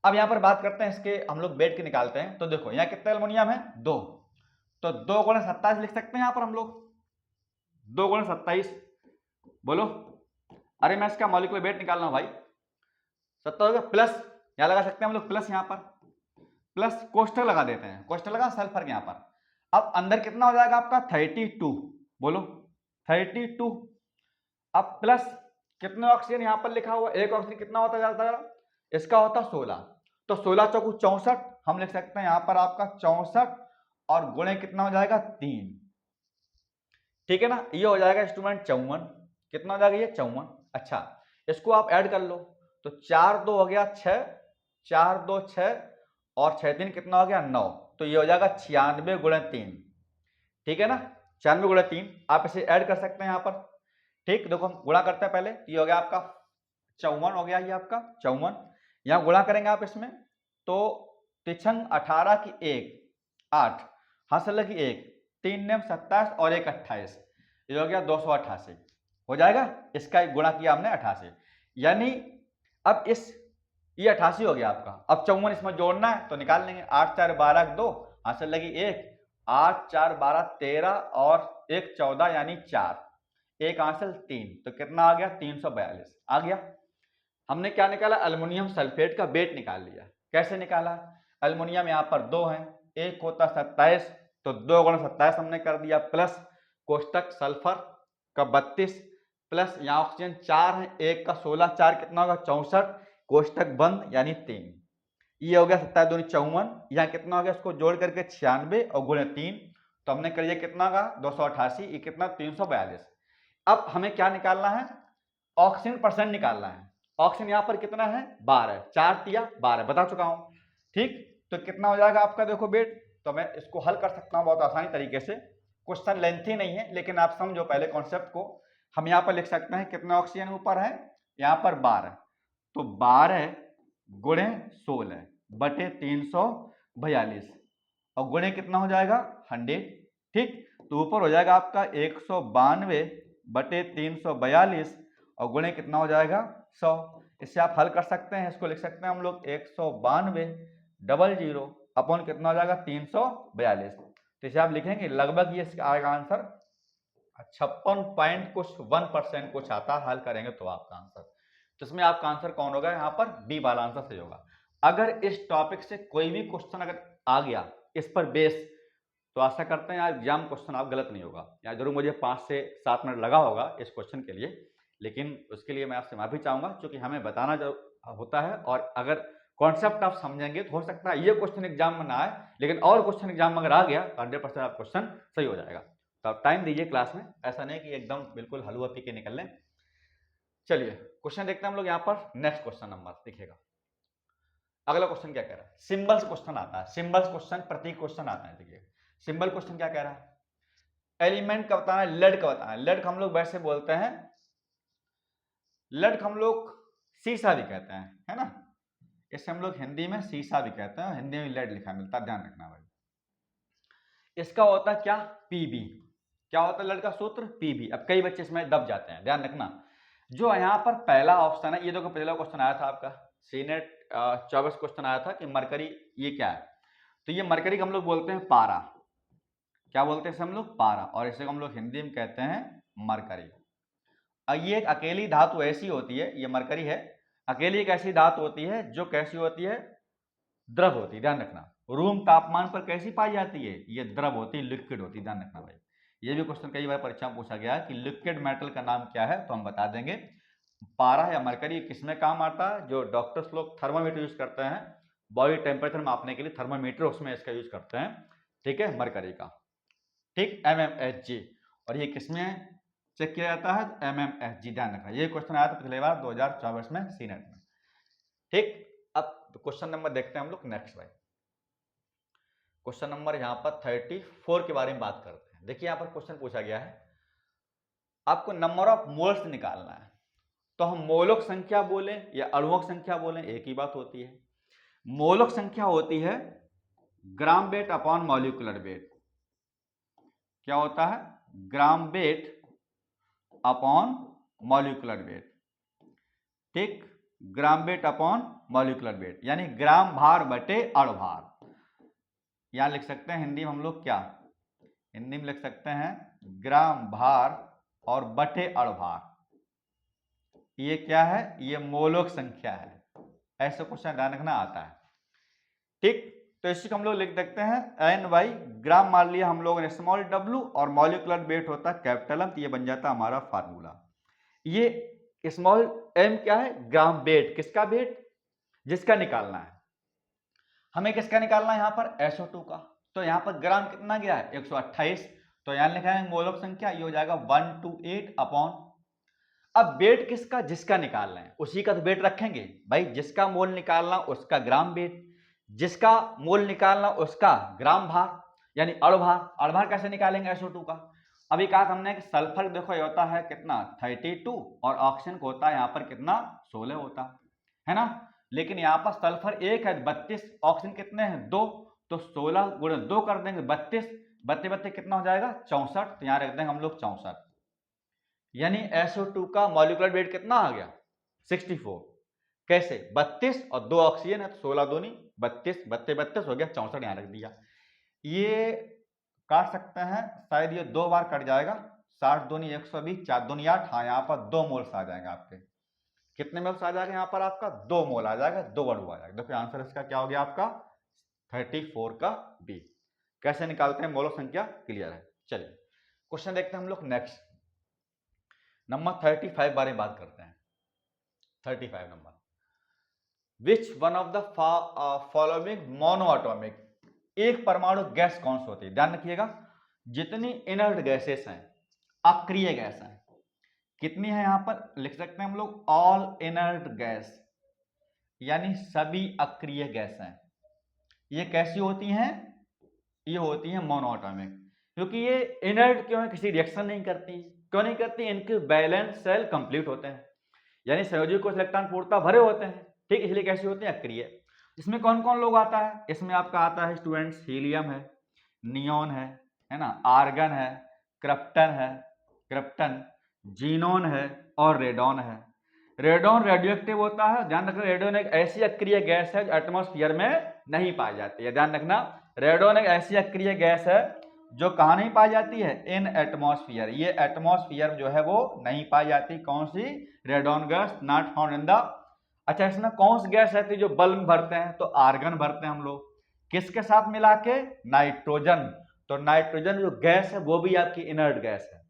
अब यहां पर बात करते हैं इसके, हम लोग वेट के निकालते हैं। तो देखो यहाँ कितना एल्युमिनियम है, 2, तो 2 गुणा 27 लिख सकते हैं यहां पर हम लोग, 2 गुणा 27, बोलो। अरे मैं इसका मॉलिक्यूलर वेट निकालना भाई, 70 हो गया, प्लस यहां लगा सकते हैं हम लोग प्लस, यहां पर प्लस कोष्टक लगा देते हैं, कोष्टक लगा सल्फर के यहां पर। अब अंदर कितना हो जाएगा आपका 32, बोलो 32। अब प्लस कितने ऑक्सीजन यहां पर लिखा हुआ, एक ऑक्सीजन कितना होता जाता है, इसका होता 16, तो 16 चौकू 64, हम लिख सकते हैं यहां पर आपका 64, और गुणे कितना हो जाएगा 3, ठीक है ना, ये हो जाएगा स्टूडेंट 54, कितना हो जाएगा ये 54। अच्छा इसको आप ऐड कर लो, तो 4 2 हो गया 6, 4 2 6, और 6 3 कितना हो गया 9, तो ये हो जाएगा 96 गुणे 3, ठीक है ना, 96 गुणे 3, आप इसे ऐड कर सकते हैं यहाँ पर, ठीक। देखो हम गुणा करते हैं पहले, ये हो गया आपका 54 हो गया, ये आपका 54, यहाँ गुणा करेंगे आप इसमें, तो 3 18 की 1 8, हासिल की 1, 3 9 27 और 1 28, ये हो गया 288, हो जाएगा, इसका गुणा किया हमने 88, यानी अब इस ये 88 हो गया आपका। अब 54 इसमें जोड़ना है तो निकाल लेंगे, 8 4 12 2, हासिल लगी 1, 8 4 12 13 और 1 14 यानी 4, एक हासिल 3, तो कितना आ गया 342 आ गया। हमने क्या निकाला, अल्युमिनियम सल्फेट का वेट निकाल लिया। कैसे निकाला, अल्युमिनियम यहाँ पर 2 है, एक होता 27, तो 2 गुणा 27 हमने कर दिया, प्लस कोष्टक सल्फर का 32, प्लस यहाँ ऑक्सीजन 4 है, एक का 16, 4 कितना होगा 64, कोष्टक बंद यानी 3, ये हो गया 27 दूनी 54, यहाँ कितना हो गया, इसको जोड़ करके 96 और गुणे 3, तो हमने कर लिया कितना का 288, ये कितना 342। अब हमें क्या निकालना है, ऑक्सीजन परसेंट निकालना है। ऑक्सीजन यहाँ पर कितना है 12, 4 दिया 12 बता चुका हूं, ठीक। तो कितना हो जाएगा आपका, देखो वेट, तो मैं इसको हल कर सकता हूं बहुत आसानी तरीके से, क्वेश्चन लेंथी नहीं है, लेकिन आप समझो पहले कॉन्सेप्ट को। हम यहाँ पर लिख सकते हैं कितना ऑक्सीजन ऊपर है, यहाँ पर 12, तो 12 गुणे 16 बटे 342, और गुणे कितना हो जाएगा 100, ठीक। तो ऊपर हो जाएगा आपका 192 बटे 342, और गुणे कितना हो जाएगा 100। इससे आप हल कर सकते हैं, इसको लिख सकते हैं हम लोग 192 अपॉन कितना हो जाएगा 342, तो इसे आप लिखेंगे लगभग ये आएगा आंसर 56.1% कुछ आता है, हल करेंगे तो आपका आंसर, तो इसमें आपका आंसर कौन होगा, यहाँ पर डी वाला आंसर सही होगा। अगर इस टॉपिक से कोई भी क्वेश्चन अगर आ गया इस पर बेस, तो आशा करते हैं यार एग्जाम क्वेश्चन आप गलत नहीं होगा, या जरूर मुझे 5 से 7 मिनट लगा होगा इस क्वेश्चन के लिए, लेकिन उसके लिए मैं आपसे माफी चाहूंगा, क्योंकि हमें बताना जो होता है, और अगर कॉन्सेप्ट आप समझेंगे तो हो सकता है ये क्वेश्चन एग्जाम में ना आए, लेकिन और क्वेश्चन एग्जाम में अगर आ गया तो 100% आप क्वेश्चन सही हो जाएगा। तो आप टाइम दीजिए क्लास में, ऐसा नहीं कि एकदम बिल्कुल हलवा पी के निकल लें। चलिए क्वेश्चन देखते हैं हम लोग यहाँ पर, नेक्स्ट क्वेश्चन नंबर देखिएगा। अगला क्वेश्चन क्या कह रहा है, सिंबल्स क्वेश्चन आता है, सिंबल्स क्वेश्चन प्रतीक क्वेश्चन आता है। देखिए सिंबल क्वेश्चन क्या कह रहा है, एलिमेंट का बताना है, लेड का बताना है। लेड हम लोग वैसे बोलते हैं, लेड हम लोग सीसा भी कहते हैं, है ना, इसे हम लोग हिंदी में सीसा भी कहते हैं, हिंदी में लेड लिखा मिलता है, ध्यान रखना भाई। इसका होता है क्या, पीबी, क्या होता है लेड का सूत्र पीबी। अब कई बच्चे इसमें दब जाते हैं, ध्यान रखना, जो यहाँ पर पहला ऑप्शन है, ये देखो पहला क्वेश्चन आया था आपका सीनेट 24 क्वेश्चन आया था कि मरकरी ये क्या है, तो ये मरकरी को हम लोग बोलते हैं पारा, क्या बोलते हैं इसे हम लोग पारा, और इसे हम लोग हिंदी में कहते हैं मरकरी। ये एक अकेली धातु ऐसी होती है, ये मरकरी है, अकेली एक ऐसी धातु होती है जो कैसी होती है, द्रव होती है, ध्यान रखना। रूम तापमान पर कैसी पाई जाती है, ये द्रव होती है, लिक्विड होती है, ध्यान रखना भाई। ये भी क्वेश्चन कई बार परीक्षा में पूछा गया है कि लिक्विड मेटल का नाम क्या है, तो हम बता देंगे पारा या मरकरी। किसमें काम आता है, जो डॉक्टर्स लोग थर्मामीटर यूज करते हैं बॉडी टेम्परेचर मापने के लिए, थर्मामीटर उसमें इसका यूज करते हैं, ठीक है, मरकरी का, ठीक, MMHg। और ये किसमें चेक किया जाता है, MMHg, ध्यान रखना। ये क्वेश्चन आया था पिछले बार 2024 में सीनेट में, ठीक। अब क्वेश्चन नंबर देखते हैं हम लोग नेक्स्ट भाई। क्वेश्चन नंबर यहाँ पर 34 के बारे में बात करते हैं। देखिए यहाँ पर क्वेश्चन पूछा गया है, आपको नंबर ऑफ मोल्स निकालना है, तो हम मोलों की संख्या बोलें या अणुओं की संख्या बोलें एक ही बात होती है। मोलक संख्या होती है gram weight upon molecular weight. क्या होता है? Gram weight upon molecular weight. ठीक, gram weight upon molecular weight, यानी ग्राम भार बटे अणु भार। यहां लिख सकते हैं हिंदी में हम लोग क्या, हिंदी में लिख सकते हैं ग्राम भार और बटे अणु भार। ये क्या है? ये मोलक संख्या है। ऐसे क्वेश्चन ध्यान रखना आता है। ठीक, तो इसी को हम लोग लिख सकते हैं एन वाई, ग्राम मान लिया हम लोगों ने स्मॉल डब्ल्यू और मॉलिक्यूलर वेट होता है कैपिटल एम, तो ये बन जाता है हमारा फार्मूला। ये स्मॉल एम क्या है? Gram wait. किसका वेट? जिसका निकालना है हमें। किसका निकालना है यहाँ पर? SO2 का। तो यहाँ पर ग्राम कितना गया है? 128। तो यहाँ लिखा है मोलक संख्या, ये हो जाएगा 128 अपॉन। अब वेट किसका? जिसका निकालना है उसी का तो वेट रखेंगे भाई। जिसका मोल निकालना उसका ग्राम वेट, जिसका मोल निकालना उसका ग्राम भार, यानी अणु भार। अणु भार कैसे निकालेंगे SO2 का? अभी कहा हमने कि सल्फर देखो ये होता है कितना 32 और ऑक्सीजन को होता है यहाँ पर कितना 16 होता है ना। लेकिन यहाँ पर सल्फर 1 है 32, ऑक्सीजन कितने हैं 2, तो 16 गुणे 2 कर देंगे 32, 32 कितना हो जाएगा 64। तो यहाँ रख देंगे हम लोग 64, यानी SO2 का मॉलिक्यूलर वेट कितना आ गया 64। कैसे? 32 और 2 ऑक्सीजन है तो 16 दूनी 32, 32 हो गया 64, यहाँ रख दिया। ये काट सकते हैं, शायद ये 2 बार कट जाएगा। 60 दूनी 120, 4 दूनी 8, हाँ यहाँ पर 2 मोल्स आ जाएंगे आपके। कितने मोल्स आ जाएगा यहाँ पर? आपका 2 मोल आ जाएगा, 2 अणु आ जाएगा। देखो आंसर इसका क्या हो गया आपका 34 का बी। कैसे निकालते हैं मोलक संख्या? क्लियर है। चलिए क्वेश्चन देखते हैं हम लोग नेक्स्ट, नंबर 35 बारे में बात करते हैं। 35 number, which one of the following monoatomic, एक परमाणु गैस कौन सी होती है? ध्यान रखिएगा, जितनी इनर्ट गैसेस हैं, अक्रिय गैस हैं, कितनी है यहां पर लिख सकते हैं हम लोग ऑल इनर्ट गैस, यानी सभी अक्रिय गैस हैं। ये कैसी होती हैं? ये होती हैं मोनोएटॉमिक। क्योंकि ये इनर्ट क्यों है? किसी रिएक्शन नहीं करती। क्यों नहीं करती? इनके बैलेंस सेल कंप्लीट होते हैं, यानी संयोजी कोष इलेक्ट्रॉन पूर्णतः भरे होते हैं। ठीक, इसलिए कैसी होती है? अक्रिय। इसमें कौन कौन लोग आता है? इसमें आपका आता है स्टूडेंट्स हीलियम है, नियोन है ना, आर्गन है, क्रिप्टन, जीनोन है और रेडॉन है। रेडॉन रेडियोएक्टिव होता है, ध्यान रखना। रेडॉन एक ऐसी अक्रिय गैस है जो एटमॉस्फेयर में नहीं पाई जाती है। ध्यान रखना, रेडॉन एक ऐसी अक्रिय गैस है जो कहाँ नहीं पाई जाती है? इन एटमॉस्फेयर। ये एटमॉस्फेयर जो है वो नहीं पाई जाती। कौन सी? Radon gas, not found in the. अच्छा, इसमें कौन सी गैस रहती है जो बल्ब में भरते हैं? तो आर्गन भरते हैं हम लोग। किसके साथ मिला के? नाइट्रोजन। तो नाइट्रोजन जो गैस है वो भी आपकी इनर्ट गैस है।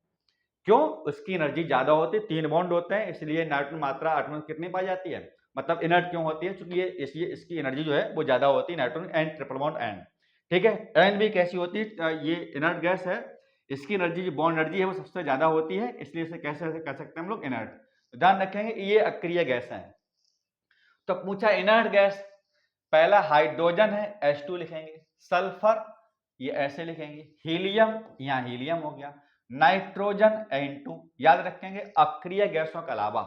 क्यों? उसकी एनर्जी ज्यादा होती है, 3 बॉन्ड होते हैं, इसलिए नाइट्रोजन मात्रा एटम में कितनी पाई जाती है? मतलब इनर्ट क्यों होती है? क्योंकि ये इसलिए इसकी एनर्जी जो है वो ज्यादा होती है, nitrogen and triple bond and. ठीक है, एन भी कैसी होती है? ये इनर्ट गैस है, इसकी एनर्जी जो बॉन्ड एनर्जी है वो सबसे ज्यादा होती है, इसलिए इसे कैसे कह सकते हैं हम लोग? इनर्ट। ध्यान रखेंगे ये अक्रिय गैस है। तो पूछा इनर्ट गैस, पहला हाइड्रोजन है H2 लिखेंगे, सल्फर ये ऐसे लिखेंगे, हीलियम यहाँ हीलियम हो गया, नाइट्रोजन N2। याद रखेंगे अक्रिय गैसों के अलावा,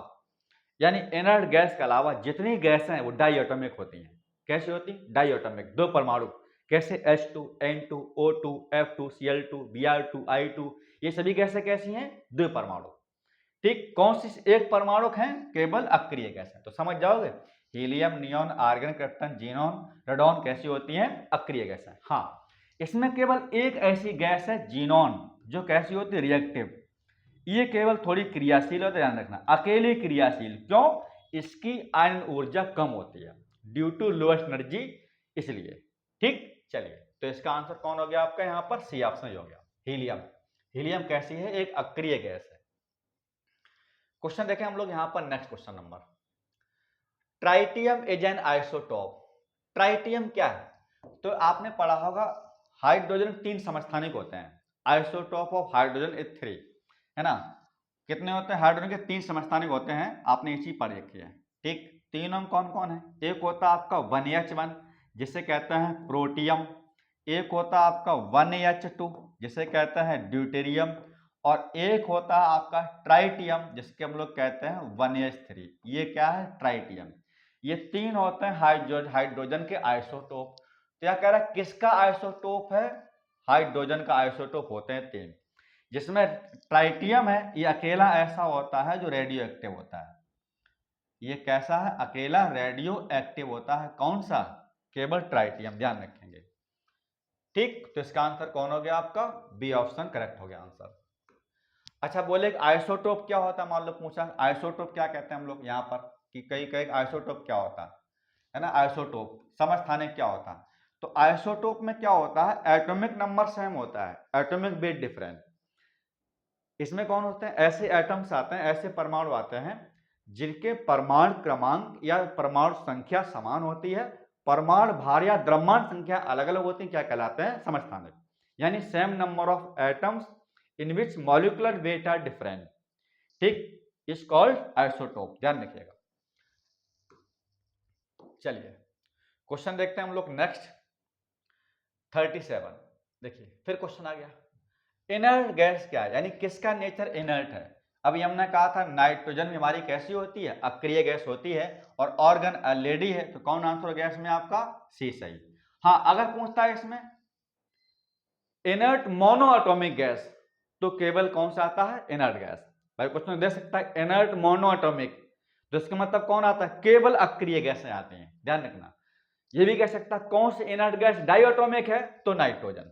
यानी इनर्ट गैस के अलावा जितनी गैसें हैं वो डाइएटॉमिक होती हैं। कैसी होती? डाइएटॉमिक, 2 परमाणु। कैसे? H2, N2, O2, F2, Cl2, Br2, I2, ये सभी गैसें कैसी हैं? 2 परमाणु। ठीक, कौन सी? एक परमाणु है, केवल अक्रिय गैस है। तो समझ जाओगे, helium, neon, argon, krypton, xenon, radon कैसी होती हैं? अक्रिय गैस है। हाँ, इसमें केवल एक ऐसी गैस है जीनोन, जो कैसी होती है? रिएक्टिव। ये केवल थोड़ी क्रियाशील होती है, ध्यान रखना, अकेली क्रियाशील। क्यों? इसकी आयन ऊर्जा कम होती है ड्यू टू लोएस्ट एनर्जी, इसलिए। ठीक, चलिए तो इसका आंसर कौन हो गया आपका? यहाँ पर सी ऑप्शन हो गया, हीलियम। हीलियम कैसी है? एक अक्रिय गैस है। क्वेश्चन देखें हम लोग यहाँ पर, next question number, tritium is an isotope. Tritium क्या है? तो आपने पढ़ा होगा हाइड्रोजन 3 समस्थानिक होते हैं, आइसोटोप ऑफ हाइड्रोजन इज 3, है ना। कितने होते हैं? हाइड्रोजन के 3 समस्थानिक होते हैं, आपने ये चीज पढ़ रखी है। ठीक, तीनों में कौन कौन है? एक होता है आपका 1H1 जिसे कहते हैं प्रोटियम, एक होता है आपका 1H2 जिसे कहते हैं ड्यूटेरियम, और एक होता है आपका ट्राइटियम जिसके हम लोग कहते हैं 1H3। ये क्या है? ट्राइटियम। ये 3 होते हैं हाइड्रोजन के आइसोटोप। तो क्या कह रहा है, किसका आइसोटोप है, हाइड्रोजन का आइसोटोप होते हैं 3, जिसमें ट्राइटियम है, ये अकेला ऐसा होता है जो रेडियो एक्टिव होता है। ये कैसा है, अकेला रेडियो एक्टिव होता है, कौन सा, केवल ट्राइटियम, ध्यान रखेंगे। ठीक, तो इसका आंसर कौन हो गया आपका, बी ऑप्शन करेक्ट हो गया आंसर। अच्छा बोले आइसोटोप क्या होता है, मान लो पूछा आइसोटोप क्या कहते हैं हम लोग यहाँ पर, कि कई कई आइसोटोप क्या होता है ना, आइसोटोप समस्थानिक क्या होता है। तो आइसोटोप में क्या होता है, एटॉमिक नंबर सेम होता है, एटॉमिक वेट डिफरेंट। इसमें कौन होते हैं, ऐसे एटम्स आते हैं, ऐसे परमाणु आते हैं जिनके परमाणु क्रमांक या परमाणु संख्या समान होती है, परमाणु भार या द्रव्यमान संख्या अलग अलग होती है, क्या कहलाते हैं, समस्थानिक। यानी same number of atoms in which molecular weight are different, ठीक, इज कॉल्ड आइसोटोप, ध्यान रखिएगा। चलिए क्वेश्चन देखते हैं हम लोग नेक्स्ट 37। देखिए फिर क्वेश्चन आ गया, इनर्ट गैस क्या है, यानी किसका नेचर इनर्ट है। अभी हमने कहा था नाइट्रोजन बीमारी कैसी होती है, अक्रिय गैस होती है, और ऑर्गन एलईडी है, तो कौन आंसर हो गया इसमें आपका, सी सही। हाँ अगर पूछता है इसमें इनर्ट मोनो एटॉमिक गैस, तो केवल कौन सा आता है, इनर्ट गैस। भाई क्वेश्चन दे सकता है इनर्ट मोनो एटॉमिक, तो इसका मतलब कौन आता है, केवल अक्रिय गैसें आती हैं, ध्यान रखना। ये भी कह सकता है कौन सी इनर्ट गैस डाइएटॉमिक है, तो नाइट्रोजन।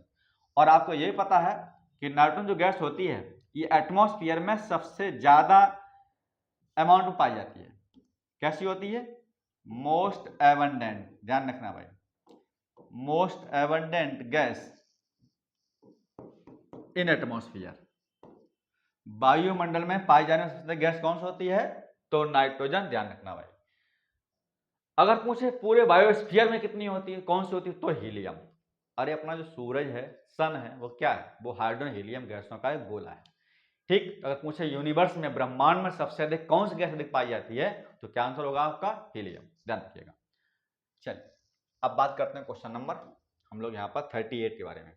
और आपको ये पता है कि नाइट्रोजन जो गैस होती है ये एटमॉस्फेयर में सबसे ज्यादा अमाउंट में पाई जाती है। कैसी होती है, मोस्ट एबंडेंट, ध्यान रखना भाई, most abundant gas in atmosphere, वायुमंडल में पाई जाने वाली सबसे गैस कौन सी होती है, तो नाइट्रोजन, ध्यान रखना भाई। अगर पूछे पूरे बायोस्फीयर में कितनी होती है, कौन सी होती है, तो हीलियम। अरे अपना जो सूरज है, सन है, वो क्या है, वो हाइड्रोजन हीलियम गैसों का एक गोला है। ठीक, अगर पूछे यूनिवर्स में ब्रह्मांड में सबसे अधिक कौन सी गैस अधिक पाई जाती है, तो क्या आंसर होगा आपका, हीलियम, ध्यान रखिएगा। चलिए अब बात करते हैं क्वेश्चन नंबर हम लोग यहाँ पर 38 के बारे में।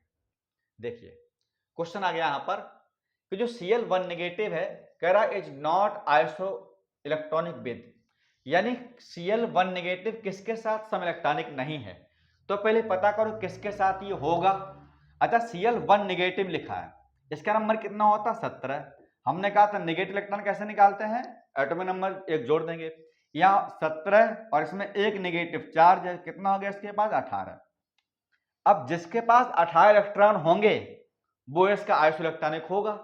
देखिए क्वेश्चन आ गया यहाँ पर कि जो Cl1 नेगेटिव है, कह रहा is not iso electronic with, यानी Cl1 नेगेटिव किसके साथ सम इलेक्ट्रॉनिक नहीं है। तो पहले पता करो किसके साथ ये होगा। अच्छा Cl1 नेगेटिव लिखा है, इसका नंबर कितना होता है, 17। हमने कहा था नेगेटिव इलेक्ट्रॉन कैसे निकालते हैं, एटॉमिक नंबर एक जोड़ देंगे, यहाँ 17 और इसमें एक नेगेटिव चार्ज है, कितना हो गया इसके पास, 18। अब जिसके पास 18 इलेक्ट्रॉन होंगे वो इसका आइसो इलेक्ट्रॉनिक होगा,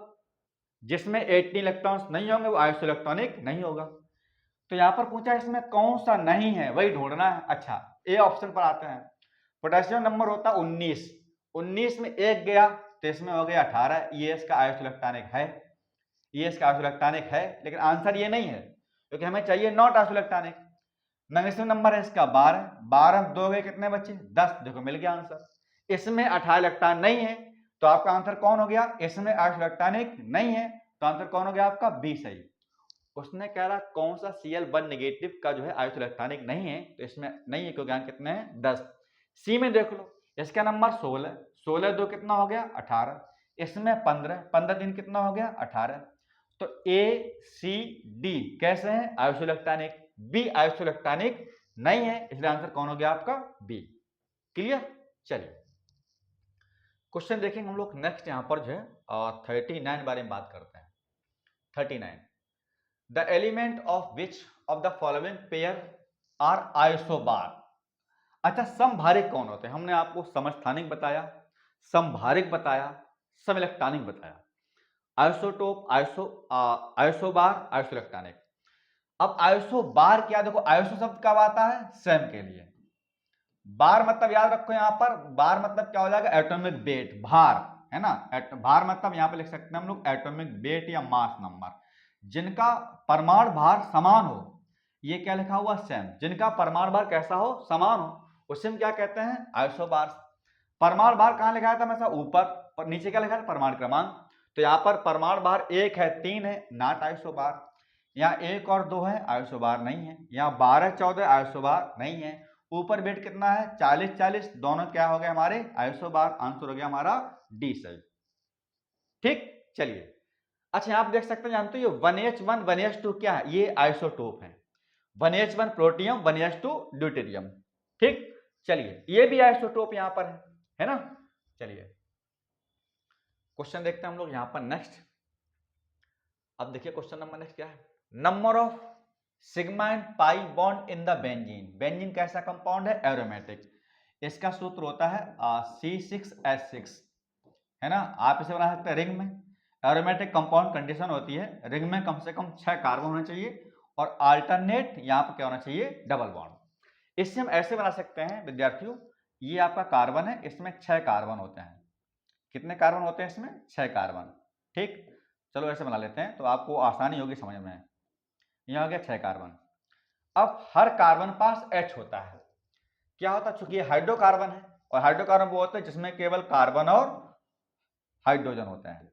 जिसमें 18 इलेक्ट्रॉन्स नहीं होंगे वो आइसो इलेक्ट्रॉनिक नहीं होगा। तो यहां पर पूछा इसमें कौन सा नहीं है, वही ढूंढना है। अच्छा ए ऑप्शन पर आते हैं, पोटेशियम नंबर होता है 19, 19 में एक गया तो इसमें हो गया 18, ये इसका आइसो इलेक्ट्रॉनिक है, ये इसका आइसो इलेक्ट्रॉनिक है, लेकिन आंसर ये नहीं है क्योंकि हमें चाहिए not iso electronic. Magnesium number है इसका 12, 12 दो गए कितने बचे, 10, देखो मिल गया आंसर। इसमें 18 इलेक्ट्रॉन नहीं है, तो आपका आंसर कौन हो गया, इसमें आइसो इलेक्ट्रॉनिक नहीं है, तो आंसर कौन हो गया आपका, बी सही। उसने कह रहा कौन सा Cl1 नेगेटिव का जो है आइसो इलेक्ट्रॉनिक नहीं है, तो इसमें नहीं है क्योंकि यहाँ कितने हैं, 10। सी में देख लो, इसका नंबर 16, 16 दो कितना हो गया, 18, इसमें 15, 15 दिन कितना हो गया, 18। तो ए सी डी कैसे हैं, iso electronic, B iso electronic नहीं है, इसलिए आंसर कौन हो गया आपका, बी। क्लियर। चलिए क्वेश्चन देखेंगे हम लोग नेक्स्ट, यहाँ पर जो है 39 बारे में बात करते हैं। 39, the element of which of the following pair are isobar. अच्छा समभारिक कौन होते हैं, हमने आपको समस्थानिक बताया, समभारिक बताया, सम इलेक्ट्रॉनिक बताया, आइसोटोप, आइसोबार, आइसो इलेक्ट्रॉनिक। अब आइसोबार क्या, देखो आइसो शब्द कब आता है, सेम के लिए, बार मतलब याद रखो, यहां पर बार मतलब क्या हो जाएगा, एटॉमिक वेट, भार है ना, भार मतलब यहां पे लिख सकते हैं हम लोग एटॉमिक वेट या मास नंबर, जिनका परमाणु भार समान हो। ये क्या लिखा हुआ, सेम, जिनका परमाणु भार कैसा हो, समान हो, उसे हम क्या कहते हैं, आइसोबार। परमाणु भार कहां लिखा था हमेशा ऊपर, नीचे क्या लिखा था, परमाणु क्रमांक। तो यहाँ पर परमाणु भार 1 है 3 है, नॉट आइसोबार। यहाँ 1 और 2 है, आइसोबार नहीं है। यहाँ 12 14 आइसोबार नहीं है। ऊपर वेट कितना है, 40 40, दोनों क्या हो गए हमारे, आइसोबार। आंसर हो गया हमारा डी सही। ठीक, चलिए अच्छा आप देख सकते हैं, जानते हो ये 1H1 1H2 क्या है, ये आइसोटोप है। 1H1 protium 1H2 deuterium. ठीक, चलिए ये भी आइसोटोप यहां पर है ना। चलिए क्वेश्चन देखते हैं हम लोग यहां पर नेक्स्ट। अब देखिए क्वेश्चन नंबर नेक्स्ट क्या है, number of sigma and pi bond in the benzene. Benzene कैसा कंपाउंड है, एरोमेटिक। इसका सूत्र होता है C6H6, है ना। आप इसे बना सकते हैं रिंग में। एरोमेटिक कंपाउंड कंडीशन होती है रिंग में कम से कम 6 कार्बन होना चाहिए और अल्टरनेट यहाँ पर क्या होना चाहिए, डबल बॉन्ड। इससे हम ऐसे बना सकते हैं विद्यार्थियों, ये आपका कार्बन है, इसमें 6 कार्बन होते हैं। कितने कार्बन होते हैं इसमें, 6 कार्बन। ठीक, चलो ऐसे बना लेते हैं तो आपको आसानी होगी समझ में। यहाँ आ गया 6 कार्बन। अब हर कार्बन पास H होता है। क्या होता है, चूंकि ये हाइड्रोकार्बन है और हाइड्रोकार्बन वो होते हैं जिसमें केवल कार्बन और हाइड्रोजन होते हैं।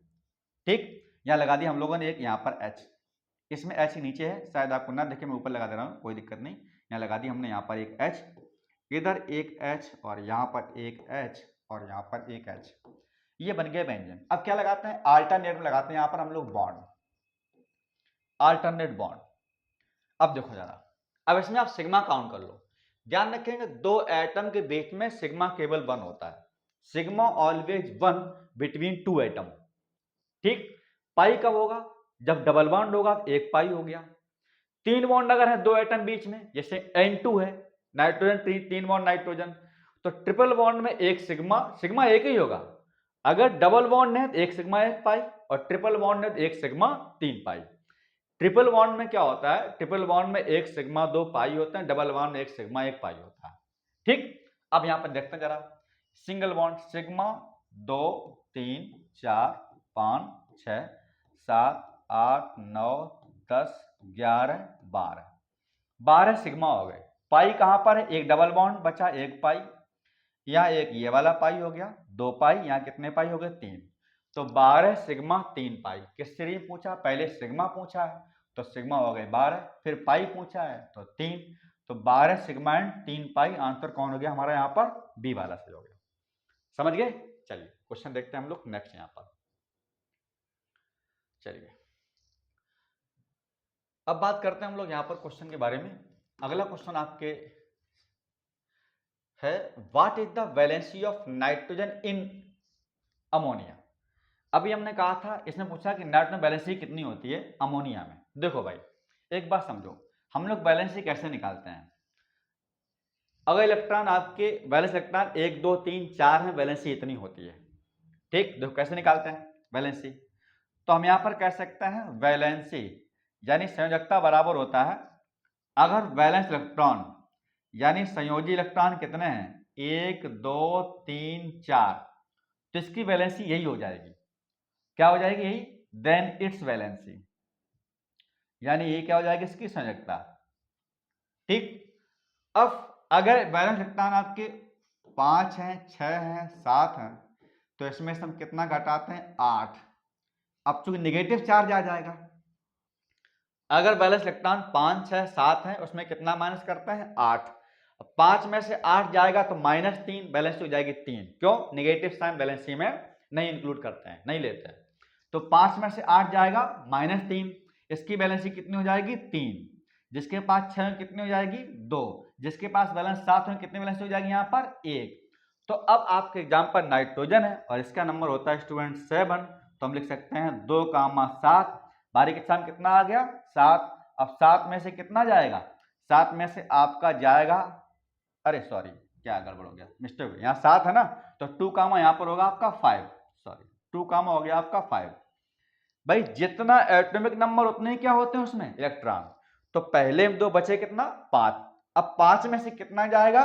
ठीक, यहाँ लगा दिया हम लोगों ने एक यहाँ पर H, इसमें H नीचे है, शायद आपको ना देखे, मैं ऊपर लगा दे रहा हूँ, कोई दिक्कत नहीं। यहाँ लगा दी हमने यहाँ पर एक H, इधर एक H और यहाँ पर एक H और यहाँ पर एक H। ये बन गया बेंजीन। अब क्या लगाते हैं, अल्टरनेट में लगाते हैं यहाँ पर हम लोग बॉन्ड, अल्टरनेट बॉन्ड। अब देखो जरा, अब इसमें आप सिग्मा काउंट कर लो। ध्यान रखेंगे दो एटम के बीच में सिग्मा केवल 1 होता है, सिग्मा ऑलवेज 1 बिटवीन 2 एटम। ठीक, पाई कब होगा, जब डबल बॉन्ड होगा तो एक पाई हो गया। 3 बॉन्ड अगर है 2 एटम बीच में, जैसे N2 है, नाइट्रोजन 3 बॉन्ड नाइट्रोजन, तो ट्रिपल बॉन्ड में एक सिग्मा, सिग्मा एक ही होगा। अगर डबल बॉन्ड है तो एक सिग्मा 1 पाई और ट्रिपल बॉन्ड है तो एक सिग्मा 3 पाई। ट्रिपल बॉन्ड में क्या होता है, ट्रिपल बॉन्ड में एक सिग्मा 2 पाई होता है, डबल बॉन्ड में एक सिग्मा 1 पाई होता है। ठीक, अब यहां पर देखते हैं जरा, सिंगल बॉन्ड सिग्मा 2 3 4 5 6 7 8 9 10 11 12 12 सिग्मा हो गए। पाई कहां पर है, एक डबल बॉन्ड बचा, एक पाई, यहाँ एक ये वाला पाई हो गया, 2 पाई, यहाँ कितने पाई हो गए, 3। तो 12 सिग्मा 3 पाई। किस सीरीज पूछा, पहले सिग्मा पूछा है तो सिग्मा हो गए 12, फिर पाई पूछा है तो 3, तो 12 सिग्मा एंड 3 पाई। आंसर कौन हो गया हमारा यहाँ पर, बी वाला सही हो गया। समझ गए। चलिए क्वेश्चन देखते हैं हम लोग नेक्स्ट यहाँ पर। चलिए अब बात करते हैं हम लोग यहाँ पर क्वेश्चन के बारे में। अगला क्वेश्चन आपके है, what is the valency of nitrogen in ammonia. अभी हमने कहा था, इसमें पूछा कि नाइट्रोजन वैलेंसी कितनी होती है अमोनिया में। देखो भाई एक बात समझो, हम लोग वैलेंसी कैसे निकालते हैं। अगर इलेक्ट्रॉन आपके वैलेंस इलेक्ट्रॉन 1 2 3 4 है, वैलेंसी इतनी होती है। ठीक, देखो कैसे निकालते हैं वैलेंसी। तो हम यहां पर कह सकते हैं वैलेंसी यानी संयोजकता बराबर होता है, अगर वैलेंस इलेक्ट्रॉन यानी संयोजी इलेक्ट्रॉन कितने हैं, 1 2 3 4, तो इसकी वैलेंसी यही हो जाएगी। क्या हो जाएगी, यही, देन इट्स वैलेंसी, यानी ये क्या हो जाएगी, इसकी संयोजकता। ठीक, अब अगर वैलेंस इलेक्ट्रॉन आपके 5 हैं 6 हैं 7 हैं, तो इसमें से हम कितना घटाते हैं, 8। अब चूंकि निगेटिव चार्ज आ जाएगा, अगर वैलेंस इलेक्ट्रॉन 5 6 7 है, उसमें कितना माइनस करते हैं, 8। 5 में से 8 जाएगा तो -3, बैलेंस हो जाएगी 3। क्यों, निगेटिव साइन बैलेंसी में नहीं इंक्लूड करते हैं, नहीं लेते हैं। तो 5 में से 8 जाएगा -3, इसकी बैलेंसी कितनी हो जाएगी, 3। जिसके पास 6 कितनी हो जाएगी, 2। जिसके पास बैलेंस 7 है, कितनी बैलेंस हो जाएगी यहाँ पर, 1। तो अब आपके एग्जाम पर नाइट्रोजन है और इसका नंबर होता है स्टूडेंट 7, तो हम लिख सकते हैं 2, 7। बारीक स्थान कितना आ गया, 7। अब 7 में से कितना जाएगा, 7 में से आपका जाएगा, अरे सॉरी क्या गड़बड़ हो गया, मिस्टेक हो गया, यहाँ 7 है ना, तो 2, यहाँ पर होगा आपका 5, सॉरी 2, हो गया आपका 5। भाई जितना एटॉमिक नंबर उतने क्या होते हैं उसमें इलेक्ट्रॉन, तो पहले 2 बचे कितना, 5। अब 5 में से कितना जाएगा,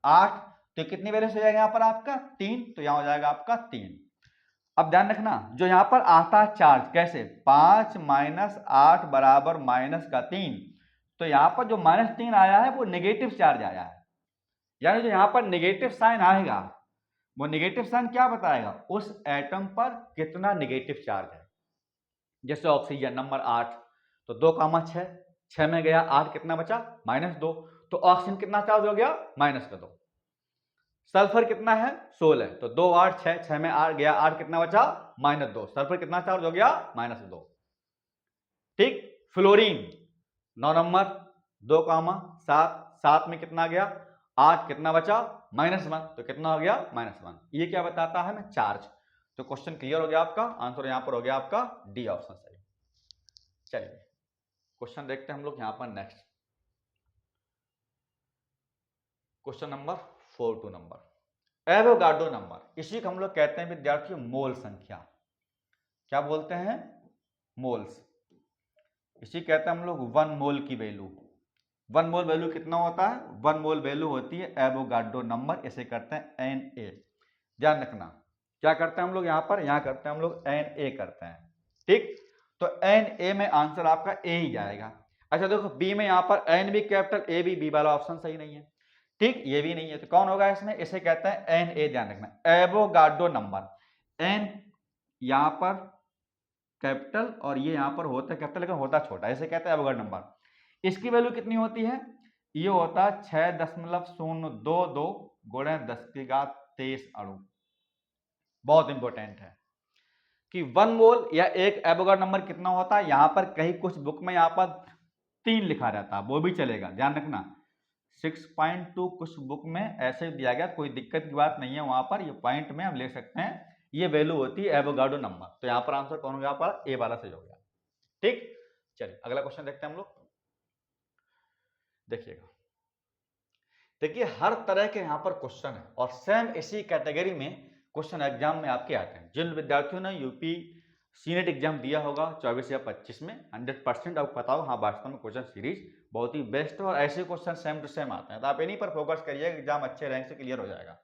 8, तो कितनी वैल्यू हो जाएगा यहाँ पर आपका, 3, तो यहाँ हो जाएगा आपका 3। अब ध्यान रखना, जो यहाँ पर आता है चार्ज कैसे, 5 - 8 बराबर -3, तो यहाँ पर जो -3 आया है वो नेगेटिव चार्ज आया है। यानी जो यहाँ पर नेगेटिव साइन आएगा, वो नेगेटिव साइन क्या बताएगा, उस एटम पर कितना नेगेटिव चार्ज है। जैसे ऑक्सीजन नंबर 8, तो 2, 6 में गया 8, कितना बचा, -2, तो ऑक्सीजन कितना चार्ज हो गया, -2। सल्फर कितना है, 16, तो 2 8 6, 6 में 8 गया 8, कितना बचा, -2, सल्फर कितना चार्ज हो गया, -2। ठीक, फ्लोरीन 9 नंबर, 2 कामा 7, 7 में कितना गया 8, कितना बचा -1, तो कितना हो गया -1। ये क्या बताता है हमें, चार्ज। तो क्वेश्चन क्लियर हो गया आपका, आंसर यहां पर हो गया आपका डी ऑप्शन सही। चलिए क्वेश्चन देखते हैं हम लोग यहां पर next, question number 42 number, Avogadro number, इसी को हम लोग कहते हैं विद्यार्थियों मोल संख्या। क्या बोलते हैं, मोल्स। इसी कहते हैं हम लोग 1 मोल की वैल्यू। 1 मोल वैल्यू कितना होता है, 1 मोल वैल्यू होती है एवोगाड्रो नंबर, इसे करते हैं Na। ध्यान रखना क्या करते हैं हम लोग यहाँ करते हैं हम लोग Na करते हैं, ठीक। तो Na में आंसर आपका ए ही जाएगा। अच्छा देखो बी में यहाँ पर एन भी कैपिटल, ए भी, बी वाला ऑप्शन सही नहीं है, ठीक, ये भी नहीं है, तो कौन होगा इसमें, इसे कहते हैं Na। ध्यान रखना एवोगाड्रो नंबर, एन यहाँ पर कैपिटल और ये यहाँ पर होता है कैपिटल लेकिन होता छोटा, इसे कहते हैं एवोगाड्रो नंबर। इसकी वैल्यू कितनी होती है, ये होता है 6.022 गुणे 10⁻23 अणु। बहुत इंपॉर्टेंट है कि 1 मोल या एक एवोगाड्रो नंबर कितना होता है, यहां पर कहीं कुछ बुक में यहाँ पर 3 लिखा रहता है, वो भी चलेगा, ध्यान रखना 6.2 कुछ बुक में ऐसे दिया गया, कोई दिक्कत की बात नहीं है, वहां पर ये पॉइंट में हम ले सकते हैं, ये वैल्यू होती है एवोगाड्रो नंबर। तो यहाँ पर आंसर कौन हो गया, पर ए वाला सही हो गया, ठीक। चलिए अगला क्वेश्चन देखते हैं हम लोग, देखिएगा। देखिए हर तरह के यहाँ पर क्वेश्चन है और सेम इसी कैटेगरी में क्वेश्चन एग्जाम में आपके आते हैं। जिन विद्यार्थियों ने यूपी सीनेट एग्जाम दिया होगा 24 या 25 में, 100% आपको पता होगा हाँ वास्तव में क्वेश्चन सीरीज बहुत ही बेस्ट है और ऐसे क्वेश्चन सेम टू सेम आते हैं, तो आप इन्हीं पर फोकस करिए, एग्जाम अच्छे रैंक से क्लियर हो जाएगा।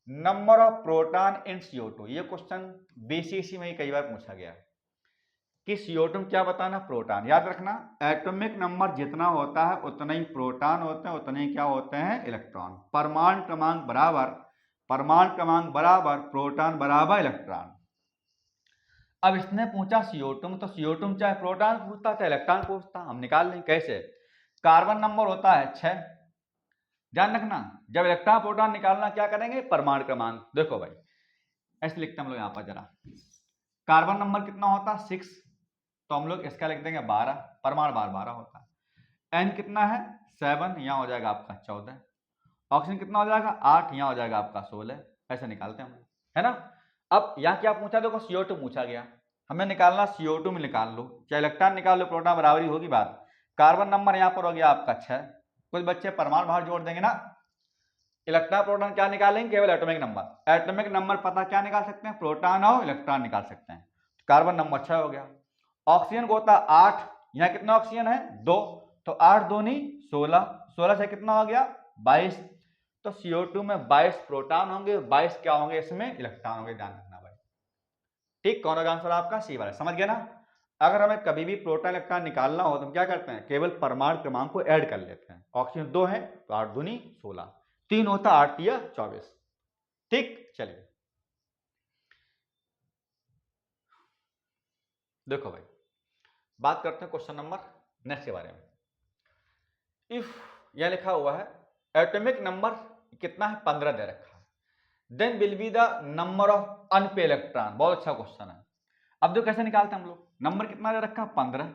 Number of proton in CO2, ये क्वेश्चन BCC में ही कई बार पूछा गया है कि CO2 में क्या बताना, प्रोटॉन। याद रखना एटॉमिक नंबर जितना होता है उतना ही प्रोटॉन होते हैं, उतने ही क्या होते हैं, इलेक्ट्रॉन। परमाणु क्रमांक बराबर प्रोटॉन बराबर इलेक्ट्रॉन। अब इसने पूछा CO2 में, तो CO2 में चाहे प्रोटॉन पूछता चाहे इलेक्ट्रॉन पूछता, हम निकाल लें कैसे। कार्बन नंबर होता है 6, ध्यान रखना जब इलेक्ट्रॉन प्रोटॉन निकालना क्या करेंगे, परमाणु क्रमांक। देखो भाई ऐसे लिखते हैं हम लोग यहाँ पर जरा, कार्बन नंबर कितना होता है 6, तो हम लोग इसका लिख देंगे 12, परमाणु बार 12 होता है। एन कितना है 7, यहाँ हो जाएगा आपका 14। ऑक्सीजन कितना हो जाएगा 8, यहाँ हो जाएगा आपका 16। ऐसे निकालते हैं हम, है ना। अब यहाँ क्या पूछा, देखो CO2 पूछा गया, हमें निकालना CO2 में निकाल लो, चाहे इलेक्ट्रॉन निकाल लो, प्रोटॉन बराबरी होगी बात। कार्बन नंबर यहाँ पर हो गया आपका 6, कुछ बच्चे परमाणु बाहर जोड़ देंगे ना, इलेक्ट्रॉन प्रोटॉन क्या निकालेंगे, केवल एटॉमिक नंबर। एटॉमिक नंबर पता क्या निकाल सकते हैं, प्रोटॉन और इलेक्ट्रॉन निकाल सकते हैं। कार्बन नंबर 6 हो गया। ऑक्सीजन को होता 8, यहाँ कितना ऑक्सीजन है 2, तो 8 दूनी 16, 16 से कितना हो गया 22। तो CO2 में 22 प्रोटॉन होंगे, 22 क्या होंगे इसमें, इलेक्ट्रॉन होंगे, ध्यान रखना भाई, ठीक। कौन होगा आंसर आपका, सी वाला, समझ गया ना। अगर हमें कभी भी प्रोटॉन इलेक्ट्रॉन निकालना हो तो हम क्या करते हैं, केवल परमाणु क्रमांक को ऐड कर लेते हैं। ऑक्सीजन 2 है तो 8 दूनी 16, 3 होता 8 या 24, ठीक। चलिए देखो भाई बात करते हैं क्वेश्चन नंबर नेक्स्ट के बारे में। इफ यह लिखा हुआ है एटॉमिक नंबर कितना है 15 दे रखा है, then will be the number of unpaired electron. बहुत अच्छा क्वेश्चन है। अब जो कैसे निकालते हैं हम लोग, नंबर कितना दे रखा है 15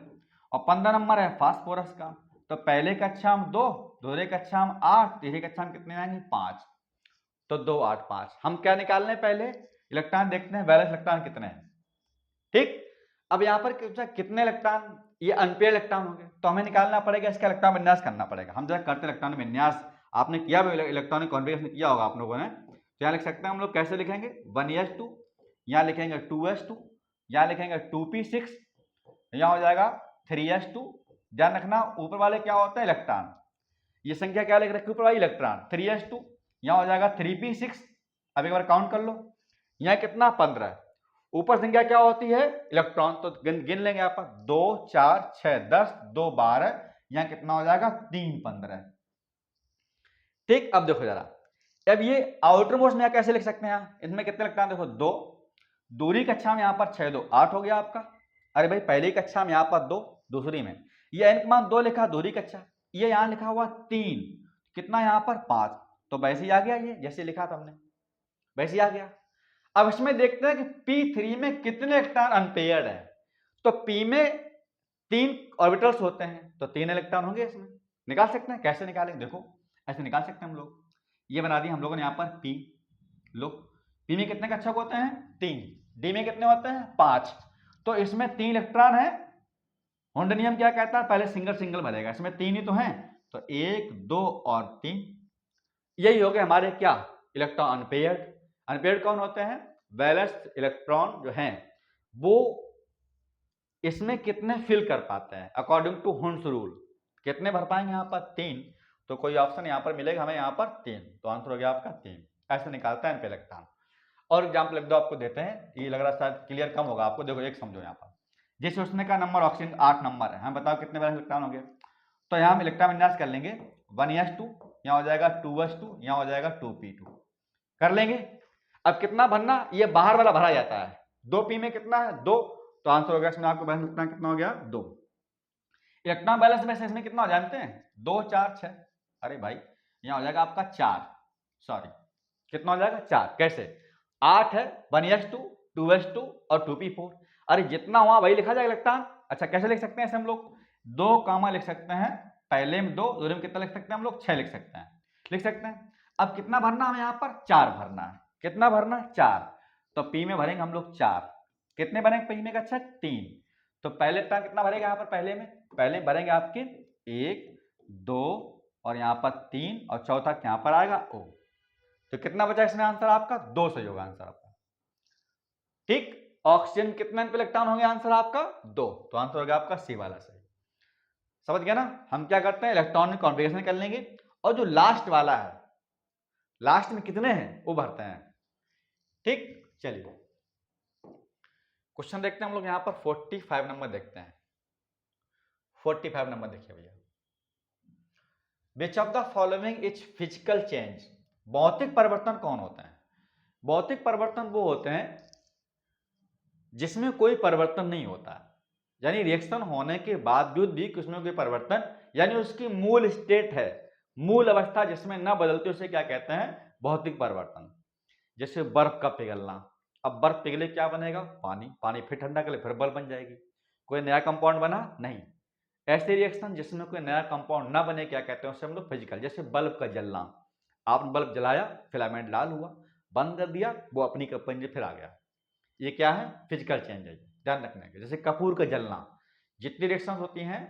और 15 नंबर है फास्फोरस का, तो पहले कक्षा हम 2, दूसरे कक्षा हम 8, तीसरी कक्षा हम कितने आएंगे 5, तो 2 8 5। हम क्या निकाल रहे हैं, पहले इलेक्ट्रॉन देखते हैं वैलेंस इलेक्ट्रॉन कितने हैं, ठीक। अब यहाँ पर कितने इलेक्ट्रॉन, ये अनपेड इलेक्ट्रॉन होंगे, तो हमें निकालना पड़ेगा इसका इलेक्ट्रॉन विन्यास करना पड़ेगा। हम जरा करते इलेक्ट्रॉन विन्यास, आपने किया इलेक्ट्रॉनिक कॉन्फ़िगरेशन किया होगा आप लोगों ने, तो यहाँ लिख सकते हैं हम लोग कैसे लिखेंगे 1s2, यहाँ लिखेंगे 2s2, यहाँ लिखेंगे 2p6, यहाँ हो जाएगा 3s2। ध्यान रखना ऊपर वाले क्या होता है इलेक्ट्रॉन, ये संख्या क्या लिख रखी ऊपर वाली इलेक्ट्रॉन 3s2, यहाँ हो जाएगा 3p6। अब एक बार काउंट कर लो, यहाँ कितना 15, ऊपर संख्या क्या होती है इलेक्ट्रॉन, तो गिन लेंगे आप 2 4 6 10, 2 12, यहाँ कितना हो जाएगा 3 15, ठीक। अब देखो जरा, अब ये आउटर मोस्ट में कैसे लिख सकते हैं, इसमें कितने इलेक्ट्रॉन देखो 2, दूसरी कक्षा में यहाँ पर 6 2 8 हो गया आपका। अरे भाई पहली कक्षा में यहाँ पर 2, दूसरी में ये n का मान 2 लिखा दूसरी कक्षा, ये यहाँ लिखा हुआ 3, कितना यहाँ पर 5, तो वैसे ही आ गया, ये जैसे लिखा था हमने वैसे ही आ गया। अब इसमें देखते हैं कि P3 में कितने इलेक्ट्रॉन अनपेयर्ड है, तो P में 3 ऑर्बिटल्स होते हैं तो 3 इलेक्ट्रॉन होंगे इसमें, निकाल सकते हैं। कैसे निकालेंगे, देखो ऐसे निकाल सकते हैं हम लोग। ये बना दिया हम लोगों ने यहाँ पर P। लो, P में कितने कक्षक होते हैं, 3। D में कितने होते हैं, 5। तो इसमें 3 इलेक्ट्रॉन है। हॉन्ड नियम क्या कहता है, पहले सिंगल सिंगल भरेगा, इसमें 3 ही तो हैं, तो 1 2 और 3। यही हो गए हमारे क्या, इलेक्ट्रॉन अनपेयर्ड। अनपेयर्ड कौन होते हैं, बैलेंस्ड इलेक्ट्रॉन जो हैं वो इसमें कितने फिल कर पाते हैं अकॉर्डिंग टू हुंड्स रूल। कितने भर पाएंगे, यहाँ पर 3। तो कोई ऑप्शन यहाँ पर मिलेगा हमें, यहाँ पर 3, तो आंसर हो गया आपका 3। ऐसे निकालता है एनपी इलेक्ट्रॉन। और एग्जाम्पल एक दो आपको देते हैं, ये लग रहा है शायद क्लियर कम होगा आपको। देखो एक समझो, यहाँ पर जैसे उसने का नंबर ऑक्सीजन 8 नंबर है, हम बताओ कितने बैलेंस इलेक्ट्रॉन हो गए। तो यहाँ हम इलेक्ट्रॉन विन्यास कर लेंगे, 1s2, यहाँ हो जाएगा 2s2, यहाँ हो जाएगा 2p2 कर लेंगे। अब कितना भरना, ये बाहर वाला भरा जाता है, 2p में कितना है 2, तो आंसर हो गया इसमें आपको बैलेंस इलेक्ट्रॉन कितना हो गया 2। इलेक्ट्रॉन बैलेंस में से इसमें कितना हो जानते हैं, 2 4 6। अरे भाई यहाँ हो जाएगा आपका 4, सॉरी कितना हो जाएगा 4। कैसे, 8 है, 1s2, 2s2 और 2p4। अरे जितना हुआ वही लिखा जाएगा इलेक्ट्रॉन। अच्छा कैसे लिख सकते हैं ऐसे हम लोग, 2 कामा लिख सकते हैं, पहले में 2, दूसरे में कितना लिख सकते हैं हम लोग, 6 लिख सकते हैं, लिख सकते हैं। अब कितना भरना है यहाँ पर, 4 भरना है। कितना भरना है, 4। तो पी में भरेंगे हम लोग 4। कितने भरेंगे पी में, अच्छा 3। तो पहले इलेक्ट्रॉन कितना भरेगा यहाँ पर, पहले भरेंगे आपके 1 2 और यहाँ पर 3 और चौथा यहाँ पर आएगा O। तो कितना बचा इसमें आंसर आपका, 2 सही होगा आंसर आपका। ठीक, ऑक्सीजन कितने इलेक्ट्रॉन होंगे, आंसर आपका 2, तो आंसर हो गया आपका सी वाला सही। समझ गया ना। हम क्या करते हैं, इलेक्ट्रॉनिक कॉन्फ़िगरेशन कर लेंगे और जो लास्ट वाला है, लास्ट में कितने हैं वो भरते हैं। ठीक, चलिए क्वेश्चन देखते हैं हम लोग यहाँ पर 45 नंबर देखते हैं। 45 नंबर देखिए भैया, विच of the following is physical change. भौतिक परिवर्तन कौन होते हैं, भौतिक परिवर्तन वो होते हैं जिसमें कोई परिवर्तन नहीं होता, यानी रिएक्शन होने के बावजूद भी उसमें कोई परिवर्तन, यानी उसकी मूल स्टेट है, मूल अवस्था जिसमें न बदलती, उसे क्या कहते हैं, भौतिक परिवर्तन। जैसे बर्फ का पिघलना, अब बर्फ पिघले क्या बनेगा, पानी, पानी फिर ठंडा कर ले फिर बर्फ बन जाएगी, कोई नया कंपाउंड बना नहीं। ऐसे रिएक्शन जिसमें कोई नया कंपाउंड ना बने क्या कहते हैं, उसे हम लोग फिजिकल। जैसे बल्ब का जलना, आपने बल्ब जलाया, फिलामेंट लाल हुआ, बंद कर दिया, वो अपनी कंपनी फिर आ गया, ये क्या है, फिजिकल चेंज है, ध्यान रखने के। जैसे कपूर का जलना, जितनी रिएक्शन होती हैं,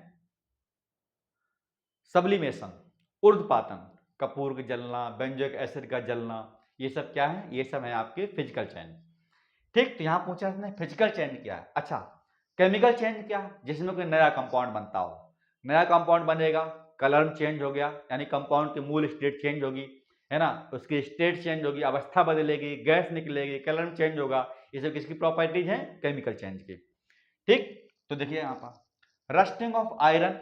सब्लिमेशन, ऊर्ध्वपातन, कपूर का जलना, बेंजोइक एसिड का जलना, ये सब क्या है, ये सब है आपके फिजिकल चेंज। ठीक, तो यहां पूछा इसने फिजिकल चेंज क्या है। अच्छा केमिकल चेंज क्या है, जिसमें कोई नया कंपाउंड बनता हो, नया कंपाउंड बनेगा, कलर चेंज हो गया, यानी कंपाउंड की मूल स्टेट चेंज होगी, है ना, उसकी स्टेट चेंज होगी, अवस्था बदलेगी, गैस निकलेगी, कलर चेंज होगा, ये सब किसकी प्रॉपर्टीज हैं, केमिकल चेंज की। ठीक, तो देखिए यहाँ पर रस्टिंग ऑफ आयरन,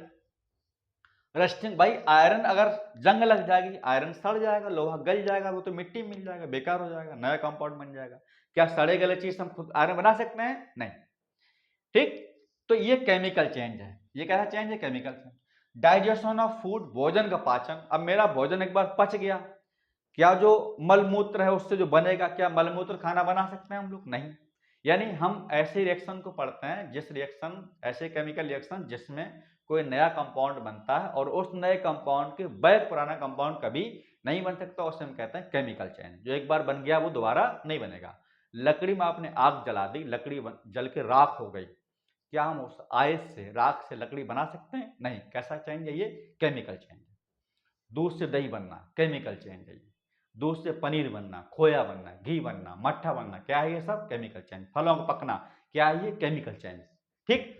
रस्टिंग भाई आयरन अगर जंग लग जाएगी, आयरन सड़ जाएगा, लोहा गल जाएगा, वो तो मिट्टी मिल जाएगा, बेकार हो जाएगा, नया कंपाउंड बन जाएगा। क्या सड़े गले चीज हम खुद आयरन बना सकते हैं, नहीं। ठीक, तो ये केमिकल चेंज है, ये कैसा चेंज है, chemical change. Digestion of food, भोजन का पाचन, अब मेरा भोजन एक बार पच गया, क्या जो मलमूत्र है उससे जो बनेगा, क्या मलमूत्र खाना बना सकते हैं हम लोग, नहीं। यानी हम ऐसे रिएक्शन को पढ़ते हैं, जिस रिएक्शन, ऐसे केमिकल रिएक्शन जिसमें कोई नया कंपाउंड बनता है और उस नए कंपाउंड के बैक पुराना कंपाउंड कभी नहीं बन सकता, उसे हम कहते हैं केमिकल चेंज। जो एक बार बन गया वो दोबारा नहीं बनेगा। लकड़ी में आपने आग जला दी, लकड़ी जल के राख हो गई, क्या हम उस आयस से, राख से लकड़ी बना सकते हैं, नहीं। कैसा चेंज है ये, केमिकल चेंज है। दूध से दही बनना, केमिकल चेंज है। दूध से पनीर बनना, खोया बनना, घी बनना, मट्ठा बनना, क्या है ये सब, केमिकल चेंज। फलों का पकना, क्या है ये, केमिकल चेंज। ठीक,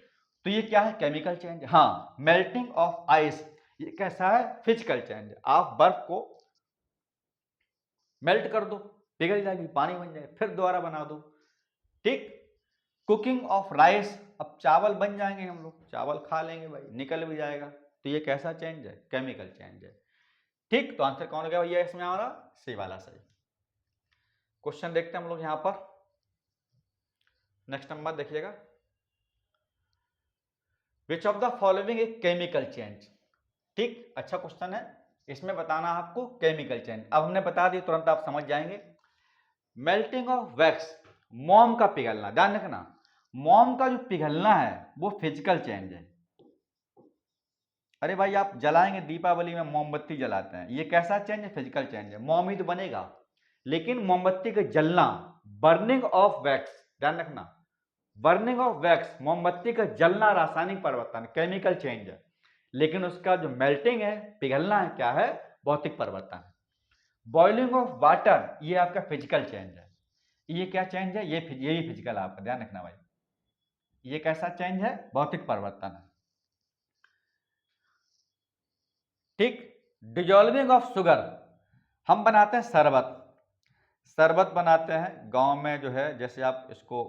तो ये क्या है, केमिकल चेंज। हाँ, मेल्टिंग ऑफ आइस, ये कैसा है, फिजिकल चेंज। आप बर्फ को मेल्ट कर दो, पिघल जाएगी, पानी बन जाए, फिर दोबारा बना दो। ठीक, कुकिंग ऑफ राइस, अब चावल बन जाएंगे, हम लोग चावल खा लेंगे भाई, निकल भी जाएगा, तो ये कैसा चेंज है, केमिकल चेंज है। ठीक, तो आंसर कौन हो गया भैया इसमें हमारा, सी वाला सही। क्वेश्चन देखते हैं हम लोग यहां पर, नेक्स्ट नंबर देखिएगा, विच of the following a chemical change. ठीक, अच्छा क्वेश्चन है, इसमें बताना आपको केमिकल चेंज। अब हमने बता दिया, तुरंत आप समझ जाएंगे। मेल्टिंग ऑफ वैक्स, मोम का पिघलना, ध्यान रखना, मोम का जो पिघलना है वो फिजिकल चेंज है। अरे भाई आप जलाएंगे, दीपावली में मोमबत्ती जलाते हैं, ये कैसा चेंज है? फिजिकल चेंज है। मोम ही तो बनेगा, लेकिन मोमबत्ती का जलना, बर्निंग ऑफ वैक्स, ध्यान रखना, बर्निंग ऑफ वैक्स, मोमबत्ती का जलना रासायनिक परिवर्तन, केमिकल चेंज है, लेकिन उसका जो मेल्टिंग है, पिघलना है, क्या है? भौतिक परिवर्तन है। बॉइलिंग ऑफ वाटर, ये आपका फिजिकल चेंज है। ये क्या चेंज है? यही फिजिकल, आपका ध्यान रखना भाई। ये कैसा चेंज है? भौतिक परिवर्तन है। ठीक। डिजॉल्विंग ऑफ शुगर, हम बनाते हैं शरबत, शरबत बनाते हैं गांव में जो है, जैसे आप इसको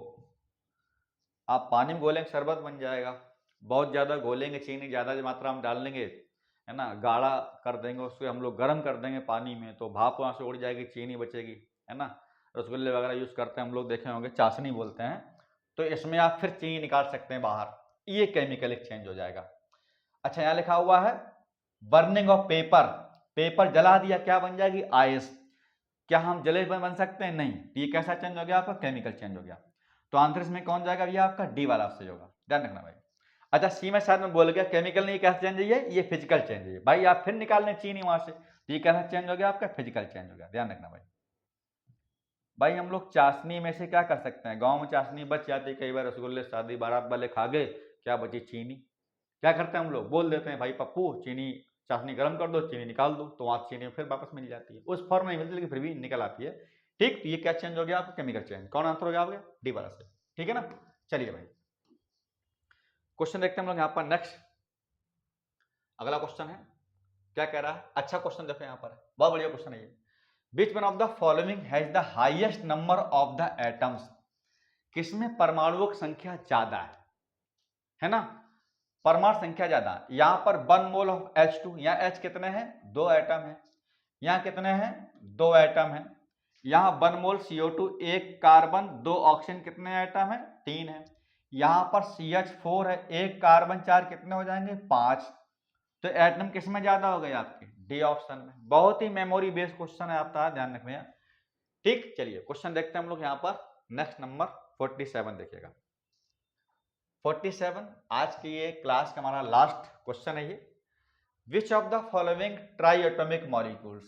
आप पानी में घोलेंगे शरबत बन जाएगा। बहुत ज़्यादा घोलेंगे, चीनी ज़्यादा मात्रा में डाल लेंगे, है ना, गाढ़ा कर देंगे उसको, हम लोग गर्म कर देंगे पानी में, तो भाप वहाँ से उड़ जाएगी, चीनी बचेगी, है ना। रसगुल्ले वगैरह यूज़ करते हैं हम लोग, देखे होंगे, चाशनी बोलते हैं। तो इसमें आप फिर चीनी निकाल सकते हैं बाहर, ये केमिकल एक्सचेंज हो जाएगा। अच्छा, यहाँ लिखा हुआ है बर्निंग ऑफ पेपर, पेपर जला दिया, क्या बन जाएगी? आइस। क्या हम जले बन सकते हैं? नहीं। तो ये कैसा चेंज हो गया आपका? केमिकल चेंज हो गया। तो आंसर इसमें कौन जाएगा? ये आपका डी वाला ऑप्शन होगा, ध्यान रखना भाई। अच्छा, सी में शायद मैं बोल गया, केमिकल नहीं, कैसा चेंज है ये फिजिकल चेंज है भाई। आप फिर निकाल लें चीनी वहां से, तो ये कैसा चेंज हो गया आपका? फिजिकल चेंज हो गया, ध्यान रखना भाई। भाई हम लोग चाशनी में से क्या कर सकते हैं? गांव में चाशनी बच जाती है कई बार, रसगुल्ले शादी बारात वाले खा गए, क्या बची? चीनी। क्या करते हैं हम लोग? बोल देते हैं भाई पप्पू चीनी, चाशनी गर्म कर दो, चीनी निकाल दो, तो वहां चीनी फिर वापस मिल जाती है, उस फॉर्म में नहीं मिलती लेकिन फिर भी निकल आती है। ठीक। तो ये क्या चेंज हो गया आपका? Chemical change. कौन आंसर हो गया आपका? डी वाला से, ठीक है ना। चलिए भाई, क्वेश्चन देखते हैं हम लोग यहाँ पर। नेक्स्ट अगला क्वेश्चन है, क्या कह रहा है? अच्छा क्वेश्चन देखो यहाँ पर, बहुत बढ़िया क्वेश्चन है ये। Which one of the following has the highest number of the atoms, किसमें परमाणुओं की संख्या ज्यादा है ना? परमाणु संख्या ज्यादा। यहां पर 1 मोल ऑफ H2, यहाँ H कितने हैं? 2 एटम है। यहाँ कितने हैं? 2 एटम है। यहाँ 1 मोल CO2, 1 कार्बन, 2 ऑक्सीजन, कितने एटम है? 3 है। यहाँ पर CH4 है, 1 कार्बन, 4, कितने हो जाएंगे? 5। तो एटम किसमें ज्यादा हो गए आपके? डी ऑप्शन में। बहुत ही मेमोरी बेस्ड क्वेश्चन है आपका, ध्यान रखना। ठीक, चलिए क्वेश्चन देखते हैं हम लोग यहाँ पर। नेक्स्ट नंबर 47 देखिएगा। 47 आज की ये क्लास का हमारा लास्ट क्वेश्चन है ये। विच of the following triatomic molecules,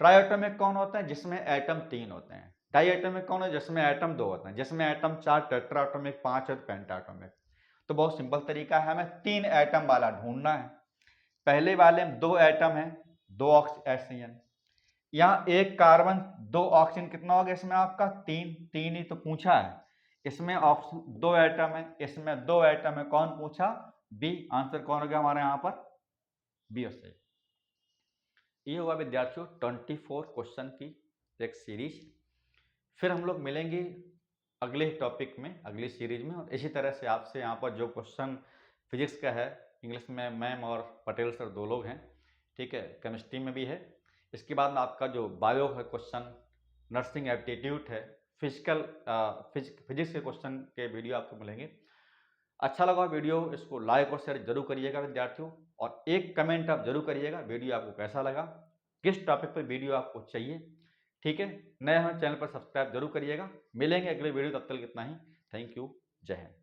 triatomic कौन होता है? जिसमें एटम 3 होते हैं। डाइएटॉमिक कौन है? जिसमें एटम 2 होते हैं। जिसमें एटम 4 टेट्राएटॉमिक, 5 और पेंटाएटॉमिक। तो बहुत सिंपल तरीका है, हमें 3 एटम वाला ढूंढना है। पहले वाले में 2 एटम है, 2 ऑक्सीजन, यहाँ 1 कार्बन, 2 ऑक्सीजन, कितना हो गया इसमें आपका? 3 ही तो पूछा है। इसमें ऑक्सीजन 2 एटम है, इसमें 2 एटम है, कौन पूछा? बी। आंसर कौन हो गया हमारे यहाँ पर? बी और सही। ये हुआ विद्यार्थियों 24 क्वेश्चन की एक सीरीज। फिर हम लोग मिलेंगे अगले टॉपिक में, अगली सीरीज में, और इसी तरह से आपसे यहाँ पर जो क्वेश्चन फिजिक्स का है, इंग्लिश में मैम और पटेल सर 2 लोग हैं, ठीक है, केमिस्ट्री में भी है। इसके बाद में आपका जो बायो है क्वेश्चन, नर्सिंग एप्टीट्यूड है, फिजिकल फिजिक्स के क्वेश्चन के वीडियो आपको मिलेंगे। अच्छा लगा वीडियो, इसको लाइक और शेयर जरूर करिएगा विद्यार्थियों, और एक कमेंट आप जरूर करिएगा वीडियो आपको कैसा लगा, किस टॉपिक पर वीडियो आपको चाहिए। ठीक है, नए हैं चैनल पर सब्सक्राइब जरूर करिएगा। मिलेंगे अगले वीडियो, तब तक इतना ही। थैंक यू, जय हिंद।